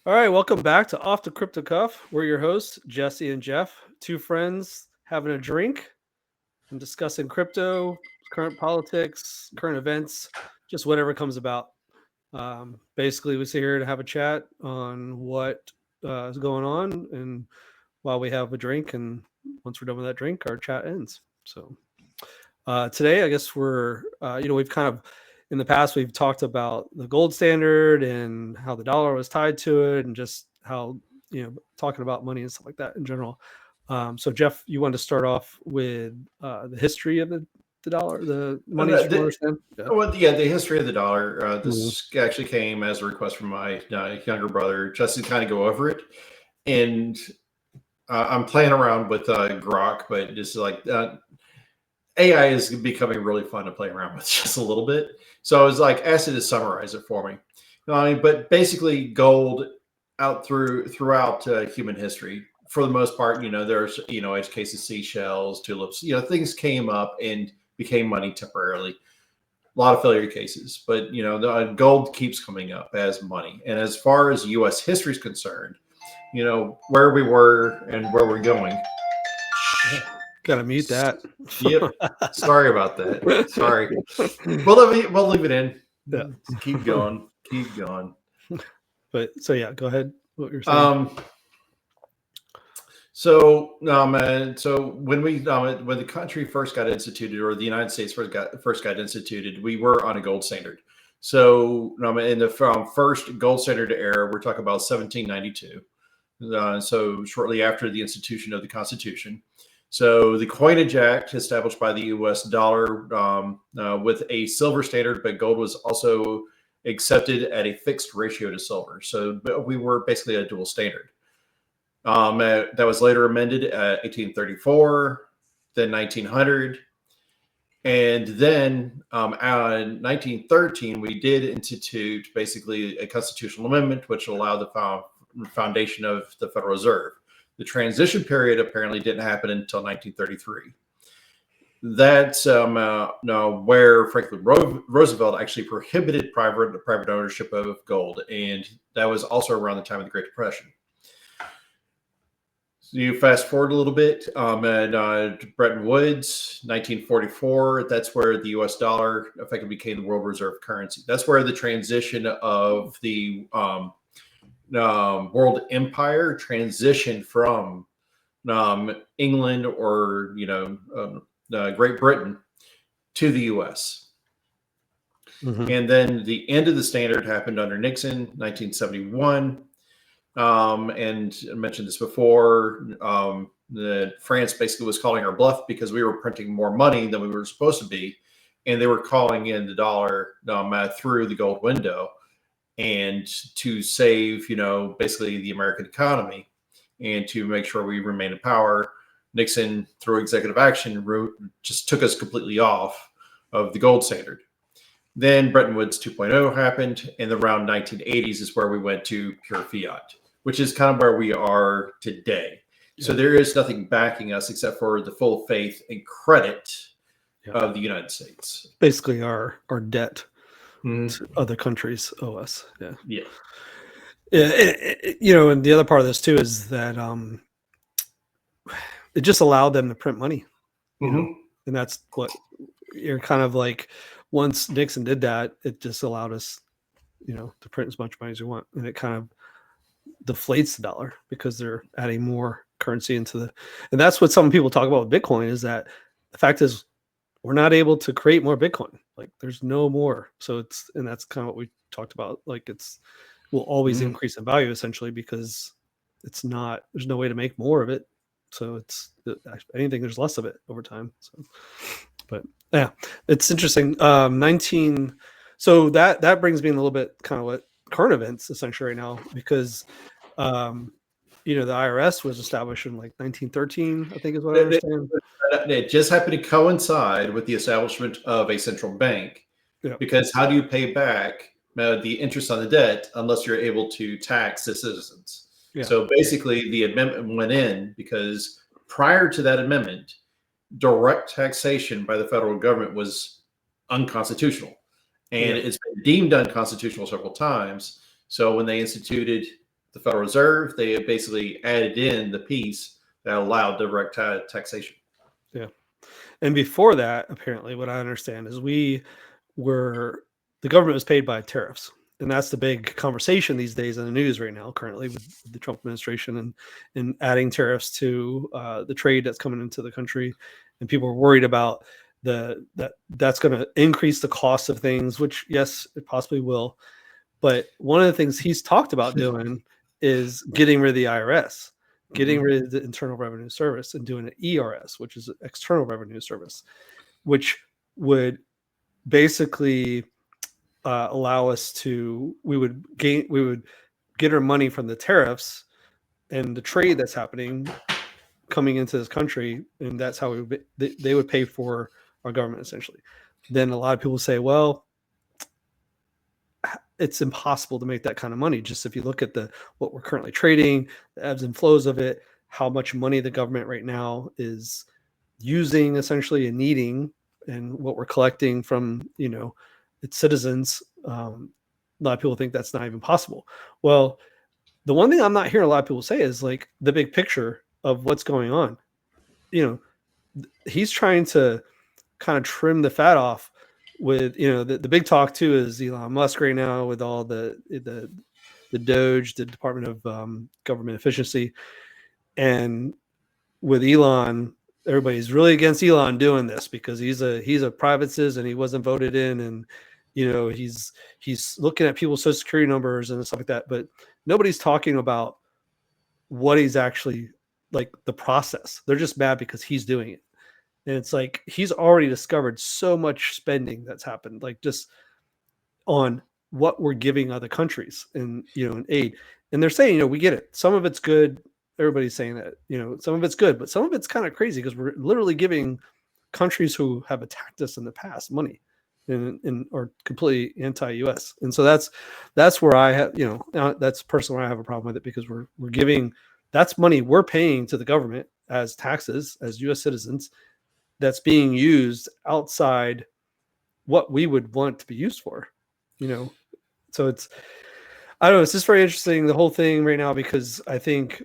All right, welcome back to Off the Crypto Cuff. We're your hosts, Jesse and Jeff, two friends having a drink and discussing crypto, current politics, current events, just whatever comes about. Basically, we sit here to have a chat on what is going on, and while we have a drink, and once we're done with that drink, our chat ends. So today, I guess we've kind of in the past we've talked about the gold standard and how the dollar was tied to it, and just how talking about money and stuff like that in general. So Jeff, you wanted to start off with the history of the dollar, the money, as you understand? Yeah. The history of the dollar. This actually came as a request from my younger brother, just to kind of go over it. And I'm playing around with Grok, but just like AI is becoming really fun to play around with just a little bit. So I was like, asked it to summarize it for me. But basically, gold throughout human history, for the most part, there's edge cases, seashells, tulips, things came up and became money temporarily. A lot of failure cases, but the gold keeps coming up as money. And as far as U.S. history is concerned, where we were and where we're going. Gotta mute that. Yep. Sorry about that. Sorry. We'll leave it in. Yeah. Keep going. Keep going. But so yeah, go ahead. What you're saying. So when the country first got instituted, or the United States first got instituted, we were on a gold standard. So in the first gold standard era, we're talking about 1792. So shortly after the institution of the Constitution. So the Coinage Act, established by the U.S. dollar with a silver standard, but gold was also accepted at a fixed ratio to silver. So we were basically a dual standard. That was later amended at 1834, then 1900. And then in 1913, we did institute basically a constitutional amendment, which allowed the foundation of the Federal Reserve. The transition period apparently didn't happen until 1933. That's where Franklin Roosevelt actually prohibited private ownership of gold, and that was also around the time of the Great Depression. So you fast forward a little bit, and Bretton Woods, 1944. That's where the U.S. dollar effectively became the world reserve currency. That's where the transition of the world empire transitioned from England or Great Britain to the U.S. Mm-hmm. And then the end of the standard happened under Nixon, 1971. And I mentioned this before. France basically was calling our bluff because we were printing more money than we were supposed to be, and they were calling in the dollar through the gold window. And to save, basically the American economy and to make sure we remain in power, Nixon, through executive action, just took us completely off of the gold standard. Then Bretton Woods 2.0 happened, and around 1980s is where we went to pure fiat, which is kind of where we are today. Yeah. So there is nothing backing us except for the full faith and credit of the United States. Basically our debt. To other countries owe us. Yeah. And the other part of this too is that it just allowed them to print money, and that's what you're kind of like. Once Nixon did that, it just allowed us, to print as much money as we want, and it kind of deflates the dollar because they're adding more currency and that's what some people talk about with Bitcoin, is that the fact is, we're not able to create more Bitcoin. Like there's no more. So that's kind of what we talked about. Like will always increase in value essentially because there's no way to make more of it. So anything, there's less of it over time. So, but yeah, it's interesting. So that brings me in a little bit kind of what current events essentially right now, because the IRS was established in like 1913, I think is what I understand. It just happened to coincide with the establishment of a central bank, because how do you pay back the interest on the debt unless you're able to tax the citizens? Yeah. So basically, the amendment went in because prior to that amendment, direct taxation by the federal government was unconstitutional, and it's been deemed unconstitutional several times. So when they instituted the Federal Reserve. They basically added in the piece that allowed direct taxation. Yeah. And before that, apparently, what I understand is the government was paid by tariffs. And that's the big conversation these days in the news right now, currently with the Trump administration and adding tariffs to the trade that's coming into the country. And people are worried about that's going to increase the cost of things, which, yes, it possibly will. But one of the things he's talked about doing is getting rid of the IRS, getting rid of the Internal Revenue Service, and doing an ERS, which is External Revenue Service, which would basically allow us to we would get our money from the tariffs and the trade that's happening coming into this country, and that's how they would pay for our government essentially. Then a lot of people say, well, it's impossible to make that kind of money. Just if you look at what we're currently trading, the ebbs and flows of it, how much money the government right now is using essentially and needing, and what we're collecting from its citizens. A lot of people think that's not even possible. Well, the one thing I'm not hearing a lot of people say is like the big picture of what's going on. He's trying to kind of trim the fat off with, the big talk too is Elon Musk right now with all the Doge, the Department of Government Efficiency. And with Elon, everybody's really against Elon doing this because he's a private citizen. He wasn't voted in, and he's looking at people's social security numbers and stuff like that. But nobody's talking about what he's actually like the process. They're just mad because he's doing it. And it's like he's already discovered so much spending that's happened, like just on what we're giving other countries and in aid. And they're saying, we get it. Some of it's good. Everybody's saying that, some of it's good, but some of it's kind of crazy because we're literally giving countries who have attacked us in the past money and are completely anti-US. And so that's where I have, that's personally where I have a problem with it, because we're giving, that's money we're paying to the government as taxes, as US citizens, that's being used outside what we would want to be used for, So I don't know. It's just very interesting, the whole thing right now, because I think,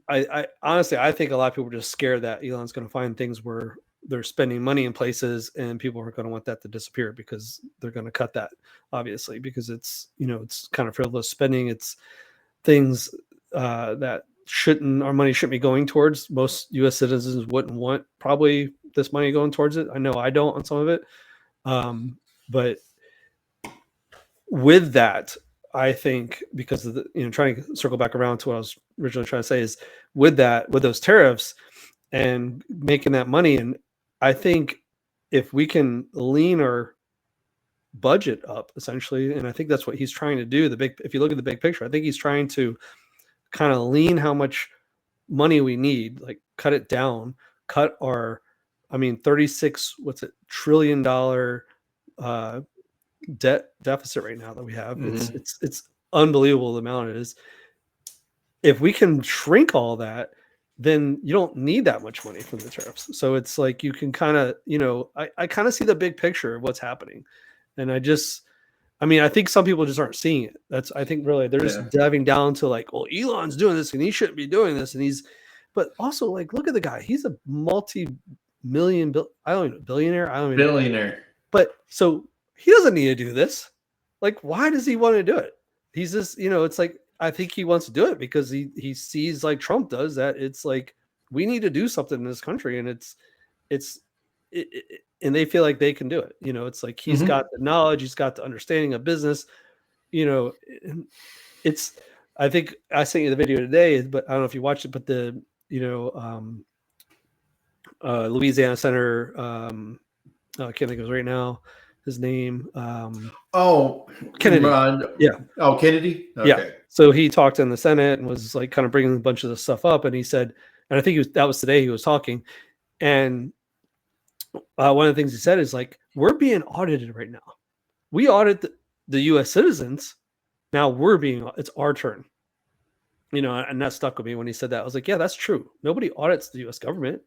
I honestly, I think a lot of people are just scared that Elon's going to find things where they're spending money in places and people are going to want that to disappear, because they're going to cut that, obviously, because it's, it's kind of frivolous spending. It's things that our money shouldn't be going towards. Most US citizens wouldn't want probably this money going towards it. I know I don't on some of it. But with that, I think, because of the, trying to circle back around to what I was originally trying to say, is with those tariffs and making that money. And I think if we can lean our budget up, essentially, and I think that's what he's trying to do. If you look at the big picture, I think he's trying to kind of lean how much money we need, like cut it down, cut our, $36 trillion debt deficit right now that we have. Mm-hmm. It's unbelievable the amount it is. If we can shrink all that, then you don't need that much money from the tariffs. So it's like you can kind of, I kind of see the big picture of what's happening. And I think some people just aren't seeing it. I think really they're just diving down to like, well, Elon's doing this and he shouldn't be doing this. And but also like, look at the guy. He's a multi-million, billionaire. Billionaire. But so he doesn't need to do this. Like, why does he want to do it? He's just, it's like, I think he wants to do it because he sees, like Trump does, that it's like, we need to do something in this country. And and they feel like they can do it. It's like, he's got the knowledge, he's got the understanding of business, I think I sent you the video today, but I don't know if you watched it, but the, Louisiana Senator, I can't think of his right now, his name. Kennedy. Yeah. Oh, Kennedy. Okay. Yeah. So he talked in the Senate and was like kind of bringing a bunch of this stuff up. And he said, and I think that was today he was talking. And one of the things he said is like, we're being audited right now. We audit the U.S. citizens. Now it's our turn. And that stuck with me when he said that. I was like, yeah, that's true. Nobody audits the U.S. government.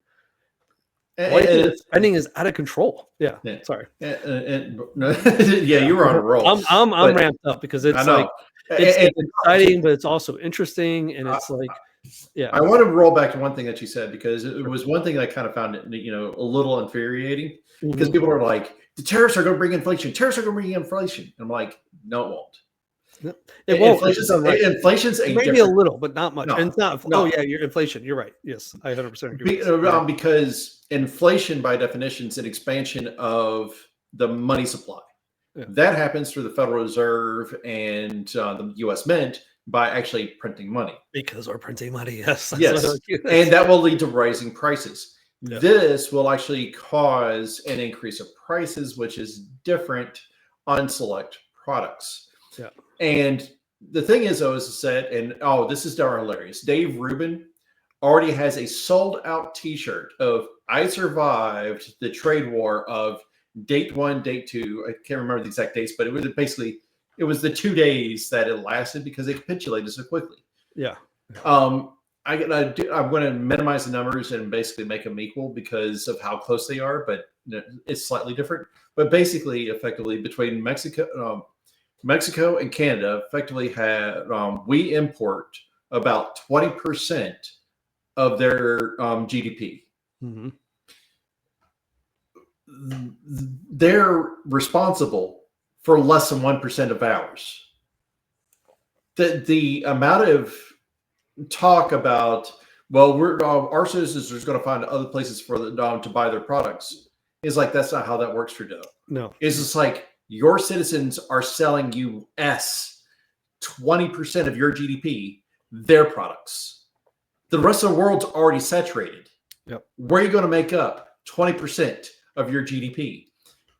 Spending is out of control. Yeah. Sorry. You were on a roll. I'm ramped up because it's like, it's exciting, but it's also interesting, and it's like, yeah. I want to roll back to one thing that you said, because it was one thing that I kind of found, a little infuriating, because people are like, the tariffs are going to bring inflation. Tariffs are going to bring inflation. And I'm like, no, it won't. It won't. Inflation's maybe a little, but not much. No, and it's not. no. Oh yeah, your inflation. You're right. Yes, I 100% agree. Because inflation, by definition, is an expansion of the money supply. Yeah. That happens through the Federal Reserve and the U.S. Mint by actually printing money. Because we're printing money. Yes. Yes. And that will lead to rising prices. Yeah. This will actually cause an increase of prices, which is different on select products. Yeah. And the thing is, though, is that, and this is darn hilarious. Dave Rubin already has a sold out T-shirt of "I survived the trade war of date 1, date 2." I can't remember the exact dates, but it was basically the 2 days that it lasted because they capitulated so quickly. Yeah. I'm going to minimize the numbers and basically make them equal because of how close they are, but it's slightly different. But basically, effectively, between Mexico and Canada, effectively we import about 20% of their GDP. Mm-hmm. They're responsible for less than 1% of ours. The amount of talk about, well, we're our citizens are going to find other places for to buy their products is like, that's not how that works, Trudeau. No, it's just like, your citizens are selling US 20% of your GDP, their products. The rest of the world's already saturated. Yep. Where are you going to make up 20% of your GDP?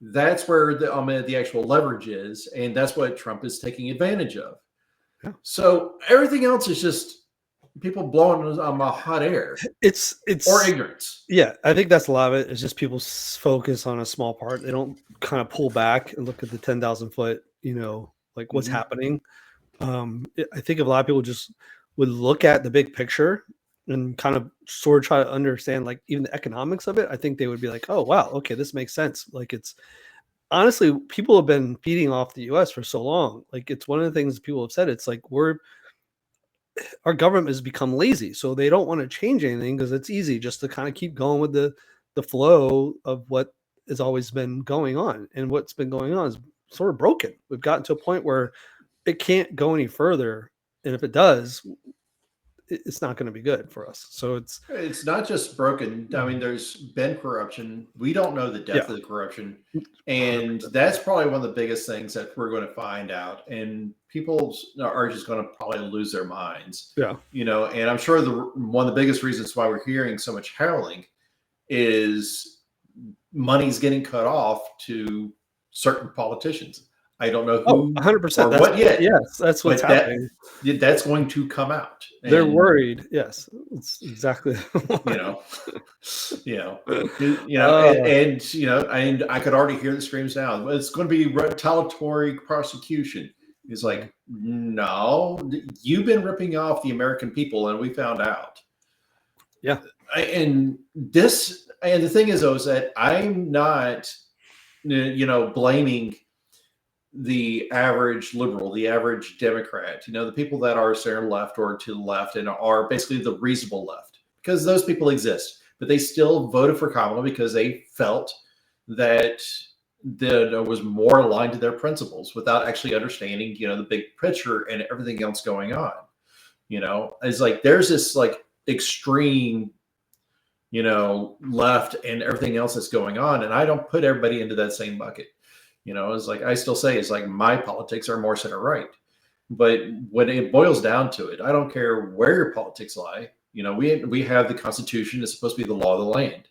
That's where the actual leverage is, and that's what Trump is taking advantage of. Yeah. So everything else is just people blowing on hot air. It's or ignorance. Yeah, I think that's a lot of it. It's just people focus on a small part. They don't kind of pull back and look at the 10,000 foot, like what's happening. I think a lot of people just would look at the big picture and kind of sort of try to understand, like, even the economics of it. I think they would be like, oh, wow, okay, this makes sense. Like, it's honestly, people have been feeding off the US for so long. Like, it's one of the things people have said. It's like, our government has become lazy, so they don't want to change anything because it's easy just to kind of keep going with the flow of what has always been going on. And what's been going on is sort of broken. We've gotten to a point where it can't go any further. And if it does, it's not going to be good for us. So it's not just broken. I mean, there's been corruption. We don't know the depth of the corruption. And that's probably one of the biggest things that we're going to find out. And people are just going to probably lose their minds. Yeah. And I'm sure one of the biggest reasons why we're hearing so much howling is money's getting cut off to certain politicians. I don't know who 100%. or what yet. Yes, that's what's happening. That's going to come out. They're worried. Yes, it's exactly. And I could already hear the screams now. It's going to be retaliatory prosecution. It's like, no, you've been ripping off the American people, and we found out. Yeah, and the thing is, though, is that I'm not, blaming the average liberal, the average Democrat, the people that are center left or to the left and are basically the reasonable left, because those people exist, but they still voted for Kamala because they felt that was more aligned to their principles without actually understanding, the big picture and everything else going on. It's like, there's this like extreme, left and everything else that's going on. And I don't put everybody into that same bucket. It's like, I still say, it's like, my politics are more center right. But when it boils down to it, I don't care where your politics lie. We have the Constitution. It's supposed to be the law of the land.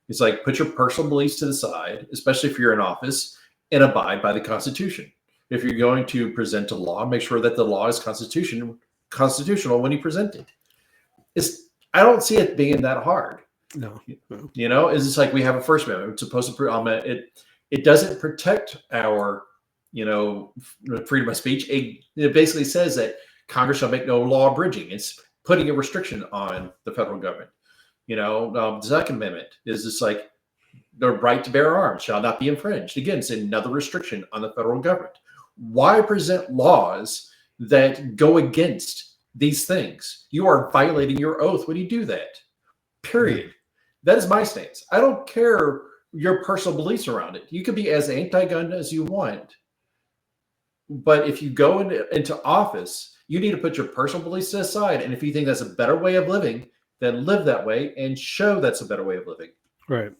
It's like, put your personal beliefs to the side, especially if you're in office, and abide by the Constitution. If you're going to present a law, make sure that the law is constitutional when you present it. I don't see it being that hard. No. It's just like, we have a First Amendment. It's supposed to it doesn't protect our, freedom of speech. It basically says that Congress shall make no law abridging. It's putting a restriction on the federal government. The Second Amendment is just like, the right to bear arms shall not be infringed. Again, it's another restriction on the federal government. Why present laws that go against these things. You are violating your oath when you do that. Period. That is my stance. I don't care your personal beliefs around it. You can be as anti-gun as you want. But if you go into office, you need to put your personal beliefs aside. And if you think that's a better way of living, then live that way and show that's a better way of living. Right.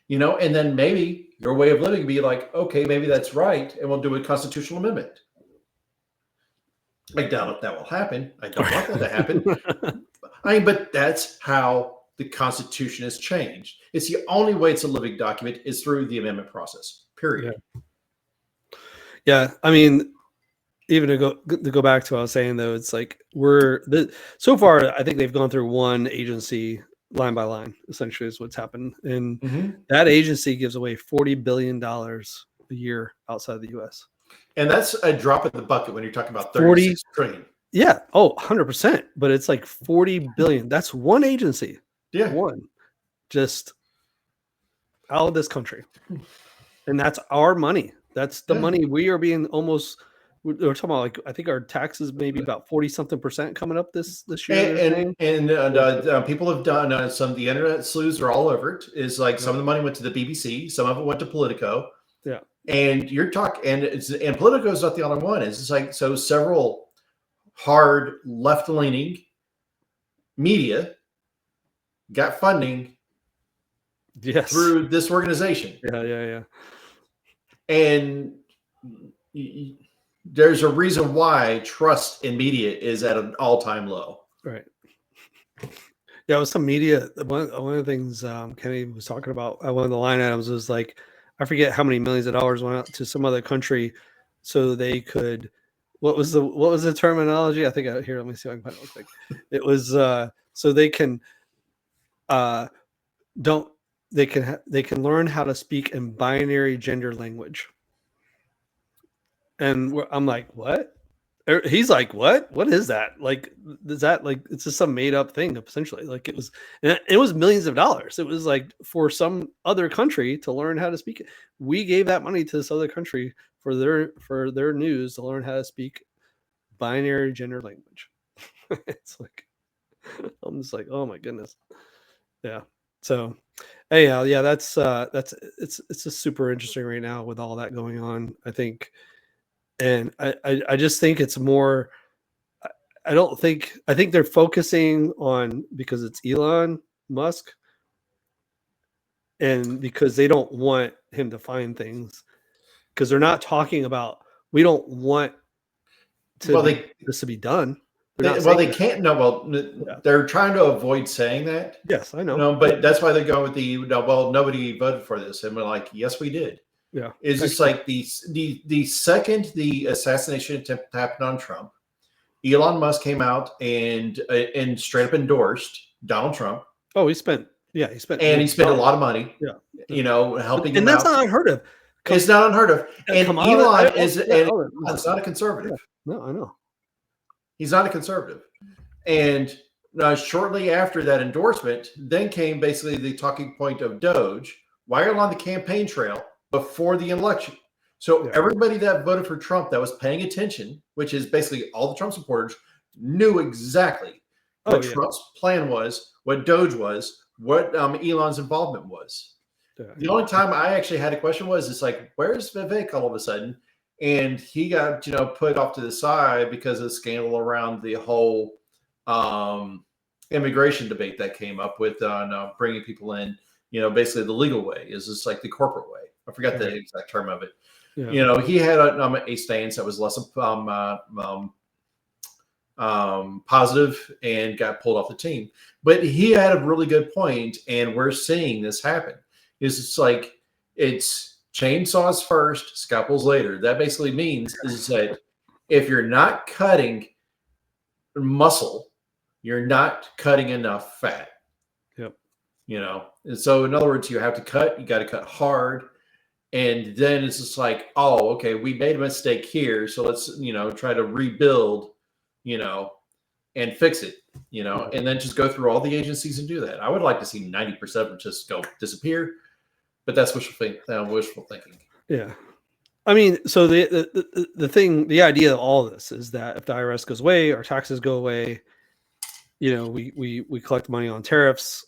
You know, and then maybe your way of living be like, okay, maybe that's right, and we'll do a constitutional amendment. I doubt if that will happen. I don't want that to happen. But that's how the Constitution has changed. It's the only way it's a living document is through the amendment process. Period. Yeah. I mean, even to go back to what I was saying, though, it's like so far, I think they've gone through one agency line by line, essentially, is what's happened. And that agency gives away $40 billion a year outside of the U.S. And that's a drop in the bucket when you're talking about 36 trillion. Yeah. Oh, 100%. But it's like 40 billion. That's one agency. Yeah. One. Just out of this country. And that's our money. That's the money we are being almost. We're talking about, like, I think our taxes maybe about 40-something% coming up this year. And people have done some of the internet sleuths are all over it. Is like some of the money went to the BBC, some of it went to Politico. Yeah. And you're talking, and Politico is not the only one. It's like, so several hard left-leaning media got funding through this organization. Yeah. And there's a reason why trust in media is at an all-time low. Right. Yeah, with some media, one of the things Kenny was talking about, one of the line items was like, I forget how many millions of dollars went out to some other country so they could. What was the terminology? I think here. Let me see if I can find it real quick. It was so they can they can learn how to speak in binary gender language. And I'm like, what? He's like, what? What is that? Like, is that like, it's just some made up thing, essentially. Like it was millions of dollars. It was like for some other country to learn how to speak it. We gave that money to this other country for their news to learn how to speak binary gender language. It's like, I'm just like, oh my goodness. Yeah. So anyhow, yeah, that's it's just super interesting right now with all that going on, I think. And I just think it's more, I think they're focusing on, because it's Elon Musk and because they don't want him to find things, because they're not talking about, we don't want this to be done. They can't. No, they're trying to avoid saying that. Yes, I know. No, but that's why they're going with nobody voted for this. And we're like, yes, we did. Yeah. It's just like the second the assassination attempt happened on Trump, Elon Musk came out and straight up endorsed Donald Trump. Oh, he spent a lot of money. Yeah. You know, helping him and that's out. not unheard of. It's not unheard of. And Elon is not a conservative. Yeah. No, I know. He's not a conservative. And shortly after that endorsement, then came basically the talking point of Doge while on the campaign trail before the election. So everybody that voted for Trump that was paying attention, which is basically all the Trump supporters, knew exactly what Trump's plan was, what Doge was, what Elon's involvement was. Yeah. The only time I actually had a question was, it's like, where's Vivek all of a sudden? And he got, put off to the side because of the scandal around the whole immigration debate that came up with bringing people in, basically the legal way is just like the corporate way. I forgot the exact term of it. Yeah. He had a stance that was less positive and got pulled off the team. But he had a really good point, and we're seeing this happen. It's like it's chainsaws first, scalpels later. That basically means is that if you're not cutting muscle, you're not cutting enough fat. Yep. And so in other words, you have to cut. You got to cut hard. And then it's just like, oh, okay, we made a mistake here. So let's, try to rebuild, and fix it, and then just go through all the agencies and do that. I would like to see 90% just go disappear, but that's wishful thinking. Yeah. I mean, so the thing, the idea of all of this is that if the IRS goes away, our taxes go away. You know, we collect money on tariffs.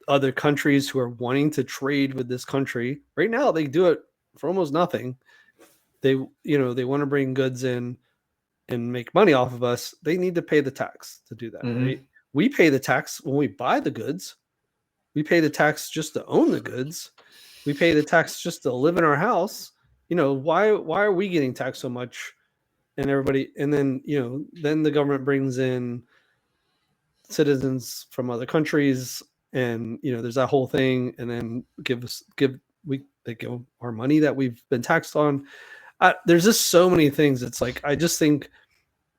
Other countries who are wanting to trade with this country right now, they do it for almost nothing. They want to bring goods in and make money off of us. They need to pay the tax to do that, right? We pay the tax when we buy the goods. We pay the tax just to own the goods. We pay the tax just to live in our house. You know, why are we getting taxed so much? And everybody, and then then the government brings in citizens from other countries, and there's that whole thing, and then they give our money that we've been taxed on. There's just so many things. It's like, I just think,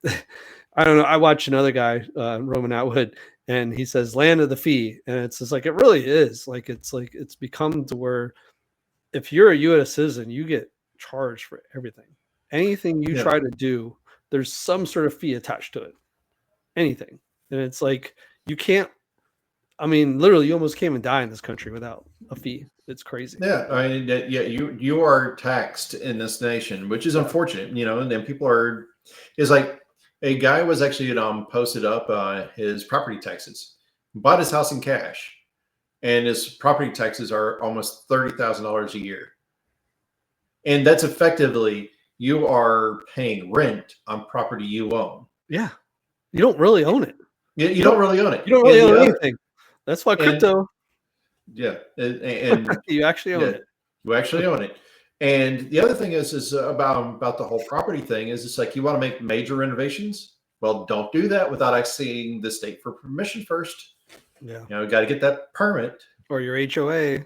I don't know. I watched another guy, Roman Atwood, and he says land of the fee. And it's just like, it really is like, it's become to where if you're a U.S. citizen, you get charged for everything. Anything you try to do, there's some sort of fee attached to it. Anything. And it's like, you can't, I mean, literally, you almost can't even die in this country without a fee. It's crazy. Yeah, I mean, you are taxed in this nation, which is unfortunate, and then people are, is like, a guy was actually posted up his property taxes, bought his house in cash, and his property taxes are almost $30,000 a year, and that's effectively, you are paying rent on property you own. Yeah, you don't really own it. You don't really own it. You don't really own anything. That's why crypto. Yeah, and you actually own it. You actually own it. And the other thing is about the whole property thing is, it's like, you want to make major renovations. Well, don't do that without asking the state for permission first. Yeah, you got to get that permit or your HOA.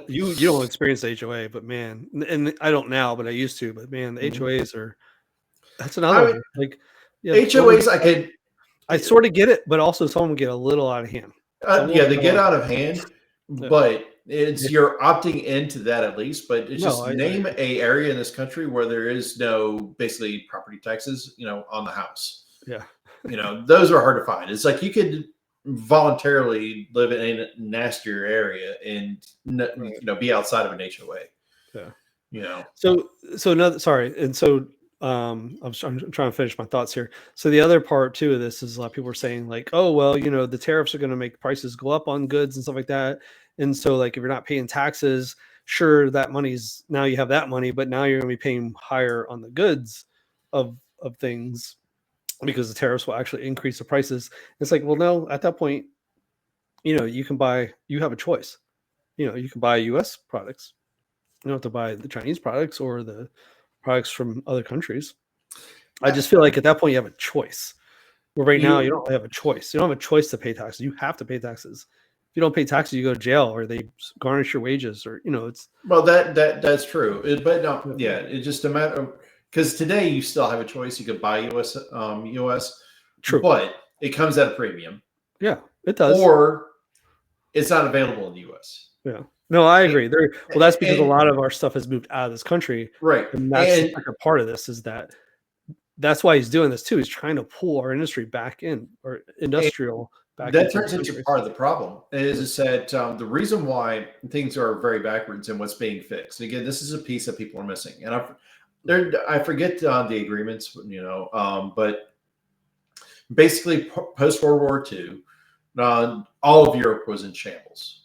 you don't experience HOA, but man, and I don't now, but I used to. But man, the HOAs that's another one. Like, HOAs, I sort of get it, but also some get a little out of hand. They get out of hand, but it's you're opting into that at least. But it's name a area in this country where there is no basically property taxes, on the house. Yeah, those are hard to find. It's like, you could voluntarily live in a nastier area and be outside of an HOA. Yeah. So another, sorry, and so I'm trying to finish my thoughts here. So the other part too of this is a lot of people are saying like, oh well, the tariffs are going to make prices go up on goods and stuff like that. And so like, if you're not paying taxes, sure, that money's, now you have that money, but now you're going to be paying higher on the goods of things because the tariffs will actually increase the prices. It's like, well, no, at that point, you have a choice. You can buy US products. You don't have to buy the Chinese products or the products from other countries. I just feel like at that point you have a choice. Where right now you don't really have a choice. You don't have a choice to pay taxes. You have to pay taxes. If you don't pay taxes, you go to jail, or they garnish your wages, or it's. Well, that's true. But no, yeah, it's just a matter of, because today you still have a choice. You could buy US, True, but it comes at a premium. Yeah, it does. Or it's not available in the US. Yeah. No, I agree. That's because a lot of our stuff has moved out of this country. Right. And that's like a part of this, is that's why he's doing this too. He's trying to pull our industry back in, or industrial back. That turns into part of the problem, is that the reason why things are very backwards and what's being fixed. Again, this is a piece that people are missing. And I forget the agreements, but basically post World War II, all of Europe was in shambles.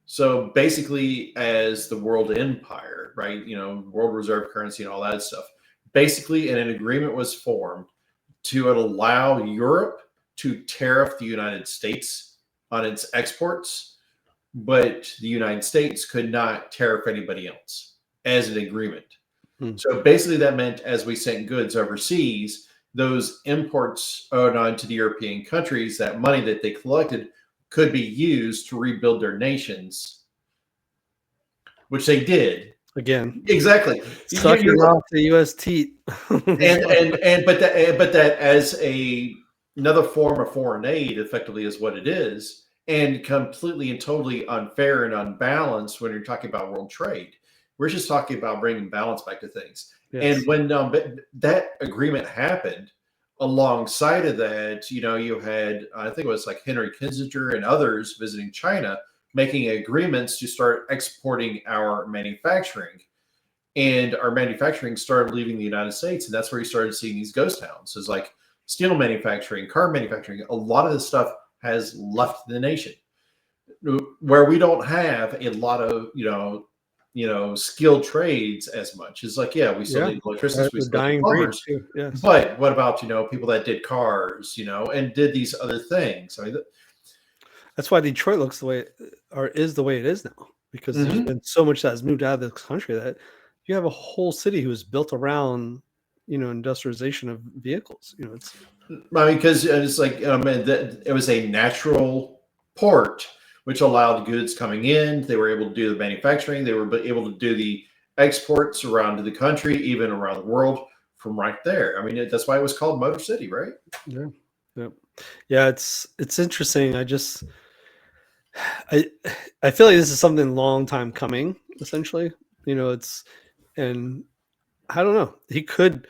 So basically, as the world empire, right, world reserve currency and all that stuff, basically an agreement was formed to allow Europe to tariff the United States on its exports, but the United States could not tariff anybody else, as an agreement. So basically that meant, as we sent goods overseas, those imports owed on to the European countries, that money that they collected could be used to rebuild their nations, which they did. Again, exactly. Sucking off the U.S. teat. but that as another form of foreign aid, effectively, is what it is, and completely and totally unfair and unbalanced when you're talking about world trade. We're just talking about bringing balance back to things. Yes. And when that agreement happened, alongside of that, you had, I think it was like Henry Kissinger and others visiting China, making agreements to start exporting our manufacturing. and our manufacturing started leaving the United States, and that's where you started seeing these ghost towns. It's like steel manufacturing, car manufacturing. A lot of this stuff has left the nation, where we don't have a lot of skilled trades as much. It's like, yeah, we still need electricians, we still need plumbers. Yes. But what about people that did cars, and did these other things? I mean, that's why Detroit looks the way is the way it is now, because there's been so much that has moved out of this country that you have a whole city who is built around industrialization of vehicles. It's because it's like it was a natural port which allowed goods coming in. They were able to do the manufacturing. They were able to do the exports around the country, even around the world from right there. I mean, that's why it was called Motor City, right? Yeah. Yeah. It's interesting. I feel like this is something long time coming, essentially. And I don't know. He could,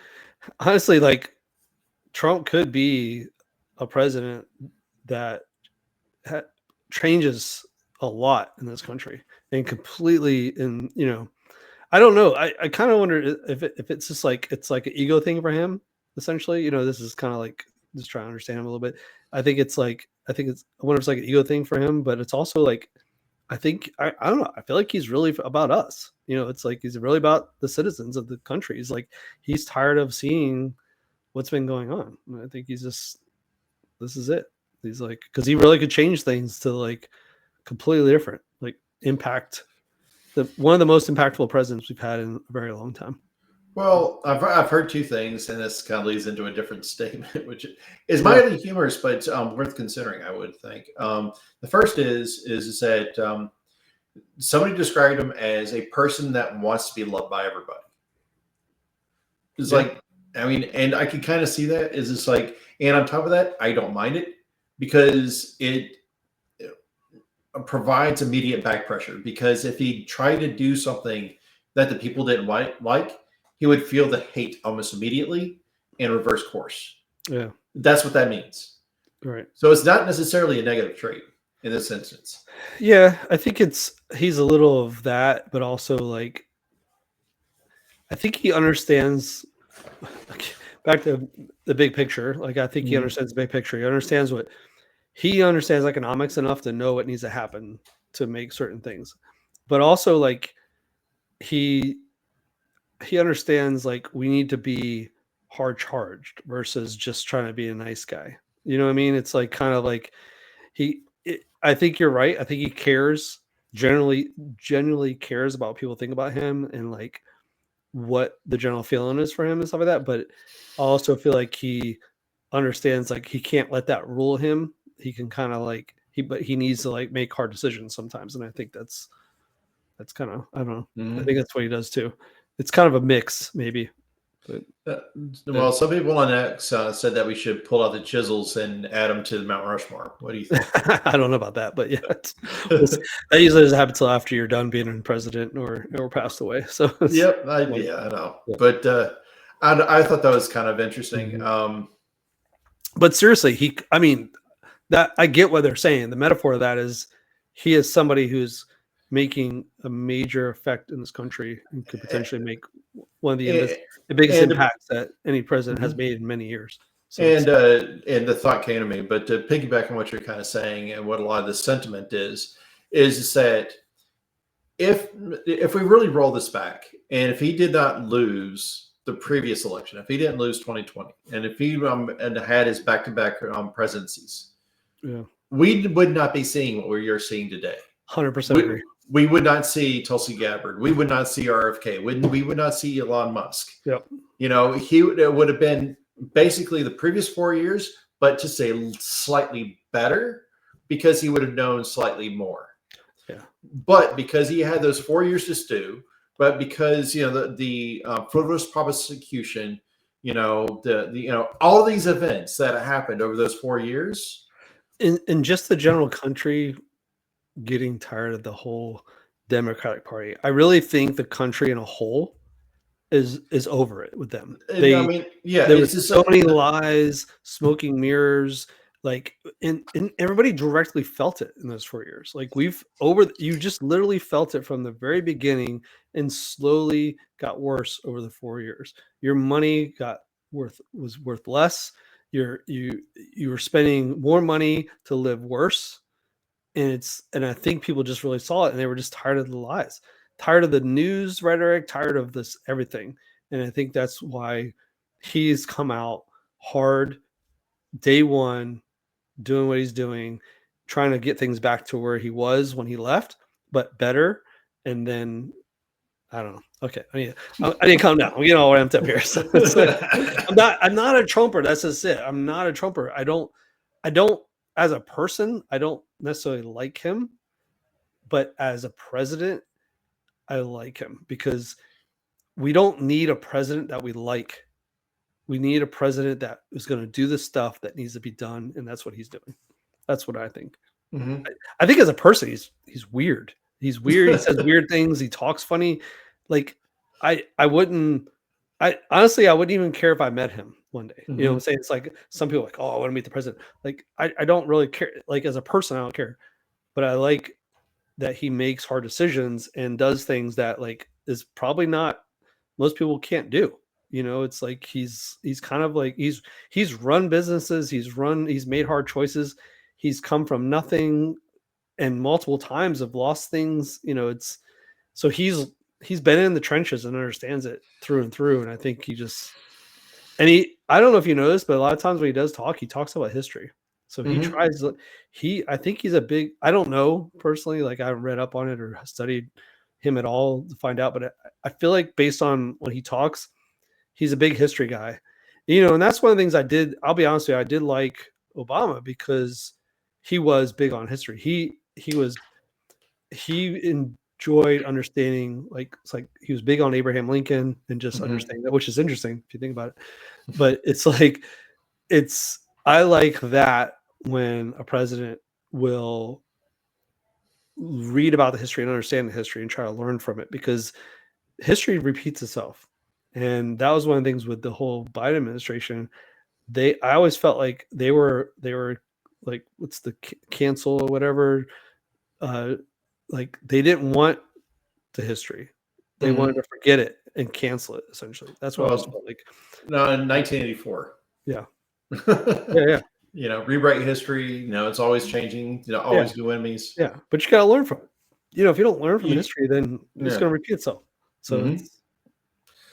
honestly, like, Trump could be a president that changes a lot in this country and completely I don't know. I kind of wonder if it's just like, it's like an ego thing for him, essentially. This is kind of like just trying to understand him a little bit. I wonder if it's like an ego thing for him, but it's also like, I don't know. I feel like he's really about us. It's like he's really about the citizens of the country. He's tired of seeing what's been going on. And I think this is it. He's like, because he really could change things to like completely different, like impact one of the most impactful presidents we've had in a very long time. Well, I've heard two things, and this kind of leads into a different statement, which is mildly humorous, but worth considering, I would think. The first is that somebody described him as a person that wants to be loved by everybody. It's like, I mean, and I can kind of see that. Is it's like, and on top of that, I don't mind it because it provides immediate back pressure. Because if he tried to do something that the people didn't like, he would feel the hate almost immediately and reverse course. Yeah. That's what that means. Right. So it's not necessarily a negative trait in this instance. Yeah. I think he's a little of that, but also like, I think he understands, back to the big picture. Like, I think he understands the big picture. He understands economics enough to know what needs to happen to make certain things, but also like he understands like we need to be hard charged versus just trying to be a nice guy. You know what I mean? It's like kind of like I think you're right. I think he cares, genuinely cares about what people think about him and like what the general feeling is for him and stuff like that. But I also feel like he understands like he can't let that rule him. He can kind of like but he needs to like make hard decisions sometimes. And I think that's kind of, I don't know. I think that's what he does too. It's kind of a mix, maybe. But well, some people on X said that we should pull out the chisels and add them to the Mount Rushmore. What do you think? I don't know about that, but yeah, that usually doesn't happen until after you're done being president or passed away. So yep, I know. Yeah. But I thought that was kind of interesting. But seriously, that I get what they're saying. The metaphor of that is he is somebody who's making a major effect in this country and could potentially make one of the biggest impacts that any president has made in many years. So and the thought came to me, but to piggyback on what you're kind of saying and what a lot of the sentiment is that if we really roll this back and if he did not lose the previous election, if he didn't lose 2020, and if he had his back-to-back presidencies, we would not be seeing what we are seeing today. 100% agree. We would not see Tulsi Gabbard. We would not see RFK. We would not see Elon Musk. Yep. It would have been basically the previous 4 years, but just a slightly better because he would have known slightly more. Yeah. But because he had those 4 years to stew, but because the frivolous prosecution, all of these events that happened over those 4 years, in just the general country getting tired of the whole Democratic Party. I really think the country in a whole is over it with them. There was so many lies, smoking mirrors, Like, and everybody directly felt it in those 4 years. Like you just literally felt it from the very beginning and slowly got worse over the 4 years. Your money was worth less. You were spending more money to live worse. And I think people just really saw it and they were just tired of the lies, tired of the news rhetoric, tired of this everything. And I think that's why he's come out hard day one, doing what he's doing, trying to get things back to where he was when he left, but better. And then I don't know. Okay, I need to calm down. I'm getting all ramped up here. So I'm not a Trumper. That's just it. I'm not a Trumper. I don't as a person, I don't necessarily like him, but as a president, I like him because we don't need a president that we like. We need a president that is going to do the stuff that needs to be done, and that's what he's doing. That's what I think. Mm-hmm. I think as a person, he's weird. He's weird. He says weird things. He talks funny. Like I wouldn't even care if I met him one day. Mm-hmm. You know what I'm saying? It's like some people are like, oh, I want to meet the president. Like I don't really care. Like as a person, I don't care. But I like that he makes hard decisions and does things that like is probably not most people can't do. You know, it's like he's kind of like he's run businesses, he's made hard choices, he's come from nothing and multiple times have lost things. You know, it's so he's been in the trenches and understands it through and through. And I think I don't know if you know this, but a lot of times when he does talk, he talks about history. So he tries, I think he's I don't know personally, like I haven't read up on it or studied him at all to find out, but I feel like based on when he talks, he's a big history guy, you know, and that's one of the things I'll be honest with you, I did like Obama because he was big on history. He enjoyed understanding, like, it's like he was big on Abraham Lincoln and just understanding that, which is interesting if you think about it. But it's like, I like that when a president will read about the history and understand the history and try to learn from it, because history repeats itself. And that was one of the things with the whole Biden administration. I always felt like they were like, what's the cancel or whatever? Like they didn't want the history. They wanted to forget it and cancel it. Essentially, that's what I felt like. No, in 1984. Yeah. Yeah. You know, rewrite history. You know, it's always changing. You know, always new enemies. Yeah, but you got to learn from it. You know, if you don't learn from the history, then it's going to repeat itself. So,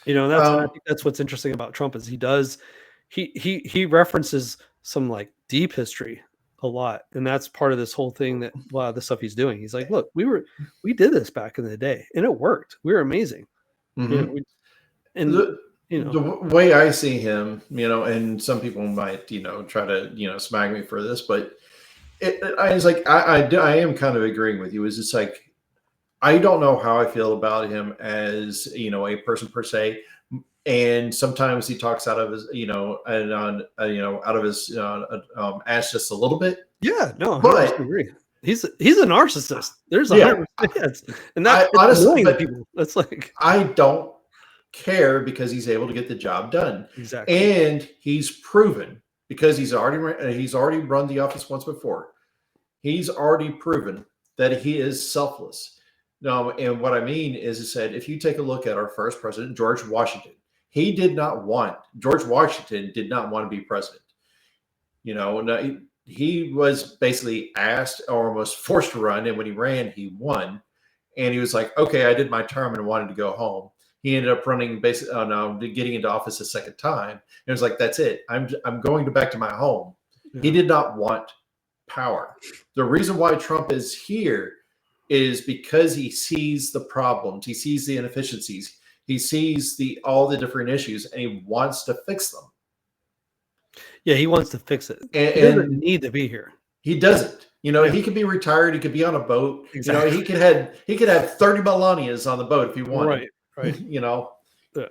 you know, I think that's what's interesting about Trump is he references some like deep history a lot, and that's part of this whole thing that a lot of the stuff he's doing. He's like, look, we did this back in the day, and it worked. We were amazing. You know, the way I see him, you know, and some people might, you know, try to, you know, smack me for this, but I was like, I am kind of agreeing with you. Is it's like, I don't know how I feel about him as, you know, a person per se. And sometimes he talks out of his, you know, and out of his ass just a little bit. Yeah, no, I agree. He's a narcissist. There's 100%, and that honestly, people. That's like, I don't care because he's able to get the job done. Exactly, and he's proven, because he's already run the office once before. He's already proven that he is selfless. No, and what I mean is that if you take a look at our first president, George Washington, George Washington did not want to be president. You know, he was basically asked or almost forced to run, and when he ran, he won. And he was like, okay, I did my term and wanted to go home. He ended up running getting into office a second time. And it was like, that's it. I'm going back to my home. Yeah. He did not want power. The reason why Trump is here is because he sees the problems. He sees the inefficiencies. He sees all the different issues, and he wants to fix them. Yeah, he wants to fix it. He doesn't need to be here. He doesn't. You know, he could be retired. He could be on a boat. Exactly. You know, he could have 30 Melanias on the boat if he wanted. Right. You know. Yeah.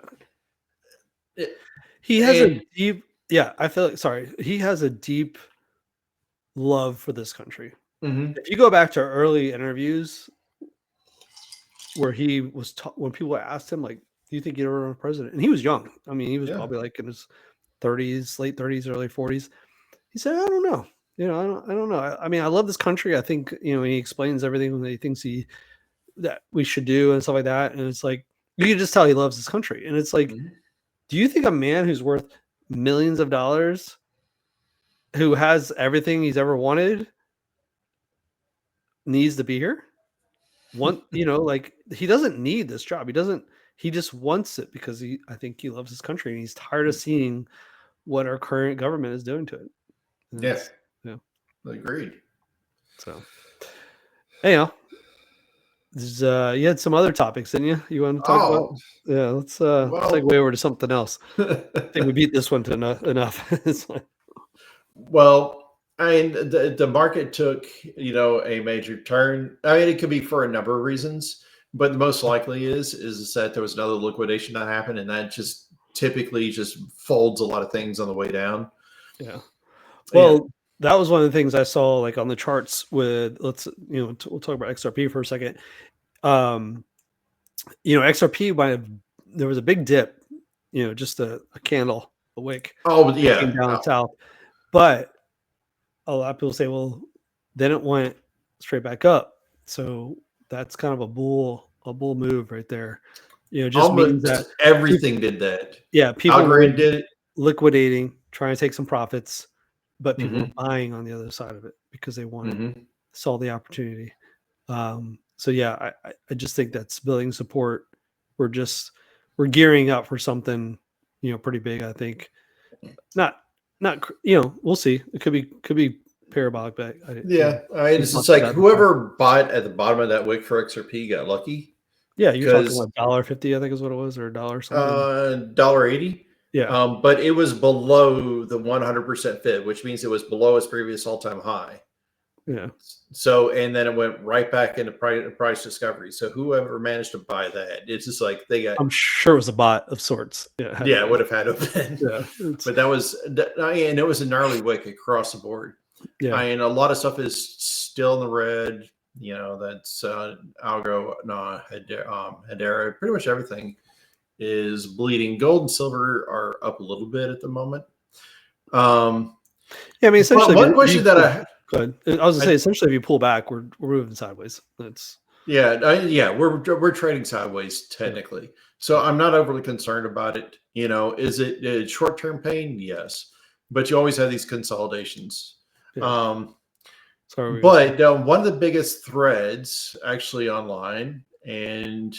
He has a deep. Yeah, I feel like. Sorry, he has a deep love for this country. If you go back to early interviews where he was when people asked him, like, do you think you'd ever run for president? And he was young. I mean, he was probably like in his 30s, late 30s, early 40s. He said, I don't know. you know, I don't know. I mean, I love this country. I think, you know, he explains everything that he thinks that we should do and stuff like that. And it's like, you can just tell he loves his country. And it's like, do you think a man who's worth millions of dollars, who has everything he's ever wanted, needs to be here? You know, like, he doesn't need this job. He just wants it because I think he loves his country and he's tired of seeing what our current government is doing to it. And Yeah. Yeah. Agreed. So, anyhow, you had some other topics, didn't you? You want to talk about? Yeah, let's segue over to something else. I think we beat this one to enough. Well, I mean, the market took, you know, a major turn. I mean, it could be for a number of reasons, but the most likely is that there was another liquidation that happened, and that just typically just folds a lot of things on the way down. Yeah. Well, that was one of the things I saw, like, on the charts with, we'll talk about XRP for a second. You know, XRP there was a big dip, you know, just a candle, a wick. Oh, yeah. Came down south. But a lot of people say, well, then it went straight back up. So that's kind of a bull move right there. You know, just means that everything did that. Yeah, people Algorand did it, liquidating, trying to take some profits, but people were buying on the other side of it because they saw the opportunity. So yeah, I just think that's building support. We're gearing up for something, you know, pretty big. I think not, you know, we'll see. It could be parabolic, but it's just like whoever bought at the bottom of that wick for XRP got lucky. Yeah, you're talking like $1.50, I think is what it was, or $1 something. $1.80. Yeah. But it was below the 100% fit, which means it was below its previous all-time high. Yeah. So, and then it went right back into price discovery. So whoever managed to buy that, it's just like they got. I'm sure it was a bot of sorts. Yeah, it would have had to have been. Yeah, but that was, and it was a gnarly wick across the board. Yeah, and a lot of stuff is still in the red. You know, that's Hedera. Pretty much everything is bleeding. Gold and silver are up a little bit at the moment. Yeah, I mean, essentially, one question that I was gonna say, essentially, if you pull back, we're moving sideways. That's we're trading sideways technically. So I'm not overly concerned about it. You know, is it short-term pain? Yes, but you always have these consolidations. Yeah. But one of the biggest threads actually online, and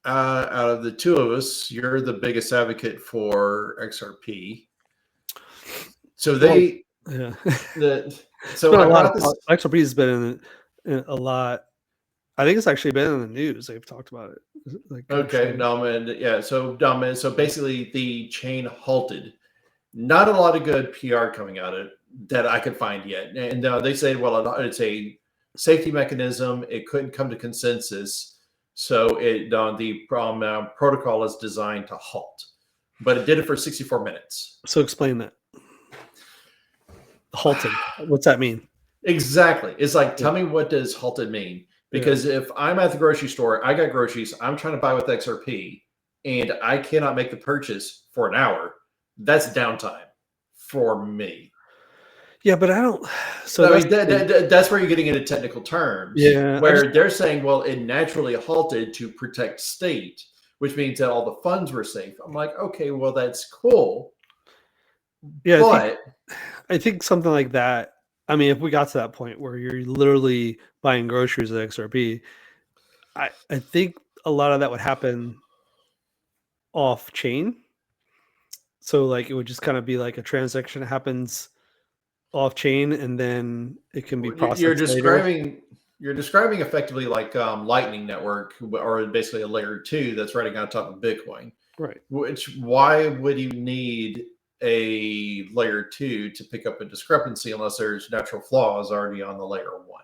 out of the two of us, you're the biggest advocate for XRP. So XRP has been in a lot. I think it's actually been in the news. They've talked about it. Like, so basically the chain halted. Not a lot of good PR coming out of it that I could find yet. And they say, well, it's a safety mechanism. It couldn't come to consensus. So the protocol is designed to halt. But it did it for 64 minutes. So explain that. Halted. What's that mean? Exactly. It's like, tell me, what does halted mean? Because if I'm at the grocery store, I got groceries, I'm trying to buy with XRP, and I cannot make the purchase for an hour, that's downtime for me. Yeah, but I don't. So that's where you're getting into technical terms. Yeah, where they're saying, well, it naturally halted to protect state, which means that all the funds were safe. I'm like, okay, well, that's cool. Yeah, but I think something like that. I mean, if we got to that point where you're literally buying groceries at XRP, I think a lot of that would happen off chain. So like, it would just kind of be like a transaction that happens off chain, and then it can be processed. You're describing effectively like Lightning Network, or basically a layer 2 that's running on top of Bitcoin. Right. Why would you need a layer 2 to pick up a discrepancy unless there's natural flaws already on the layer 1?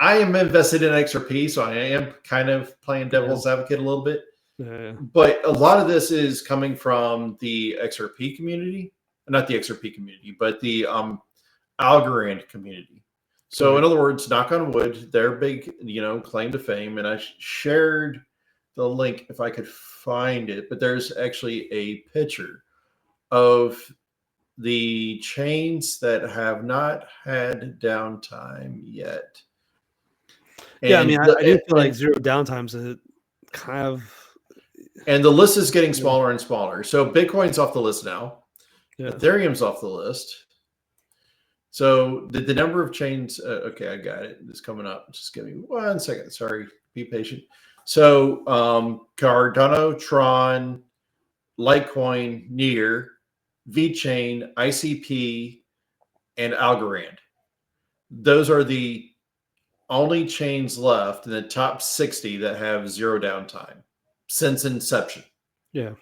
I am invested in XRP, so I am kind of playing devil's advocate a little bit. Yeah. But a lot of this is coming from the XRP community, not the XRP community, but the Algorand community. So in other words, knock on wood, their big, claim to fame. And I shared the link if I could find it, but there's actually a picture of the chains that have not had downtime yet. Yeah, I mean, I do feel like zero downtime's a kind of, and the list is getting smaller and smaller. So Bitcoin's off the list now. yeah. Ethereum's off the list. So the number of chains, okay, I got it. It's coming up. Just give me 1 second. Sorry, be patient. So Cardano, Tron, Litecoin, Near, VeChain, ICP, and Algorand. Those are the only chains left in the top 60 that have zero downtime since inception. Yeah.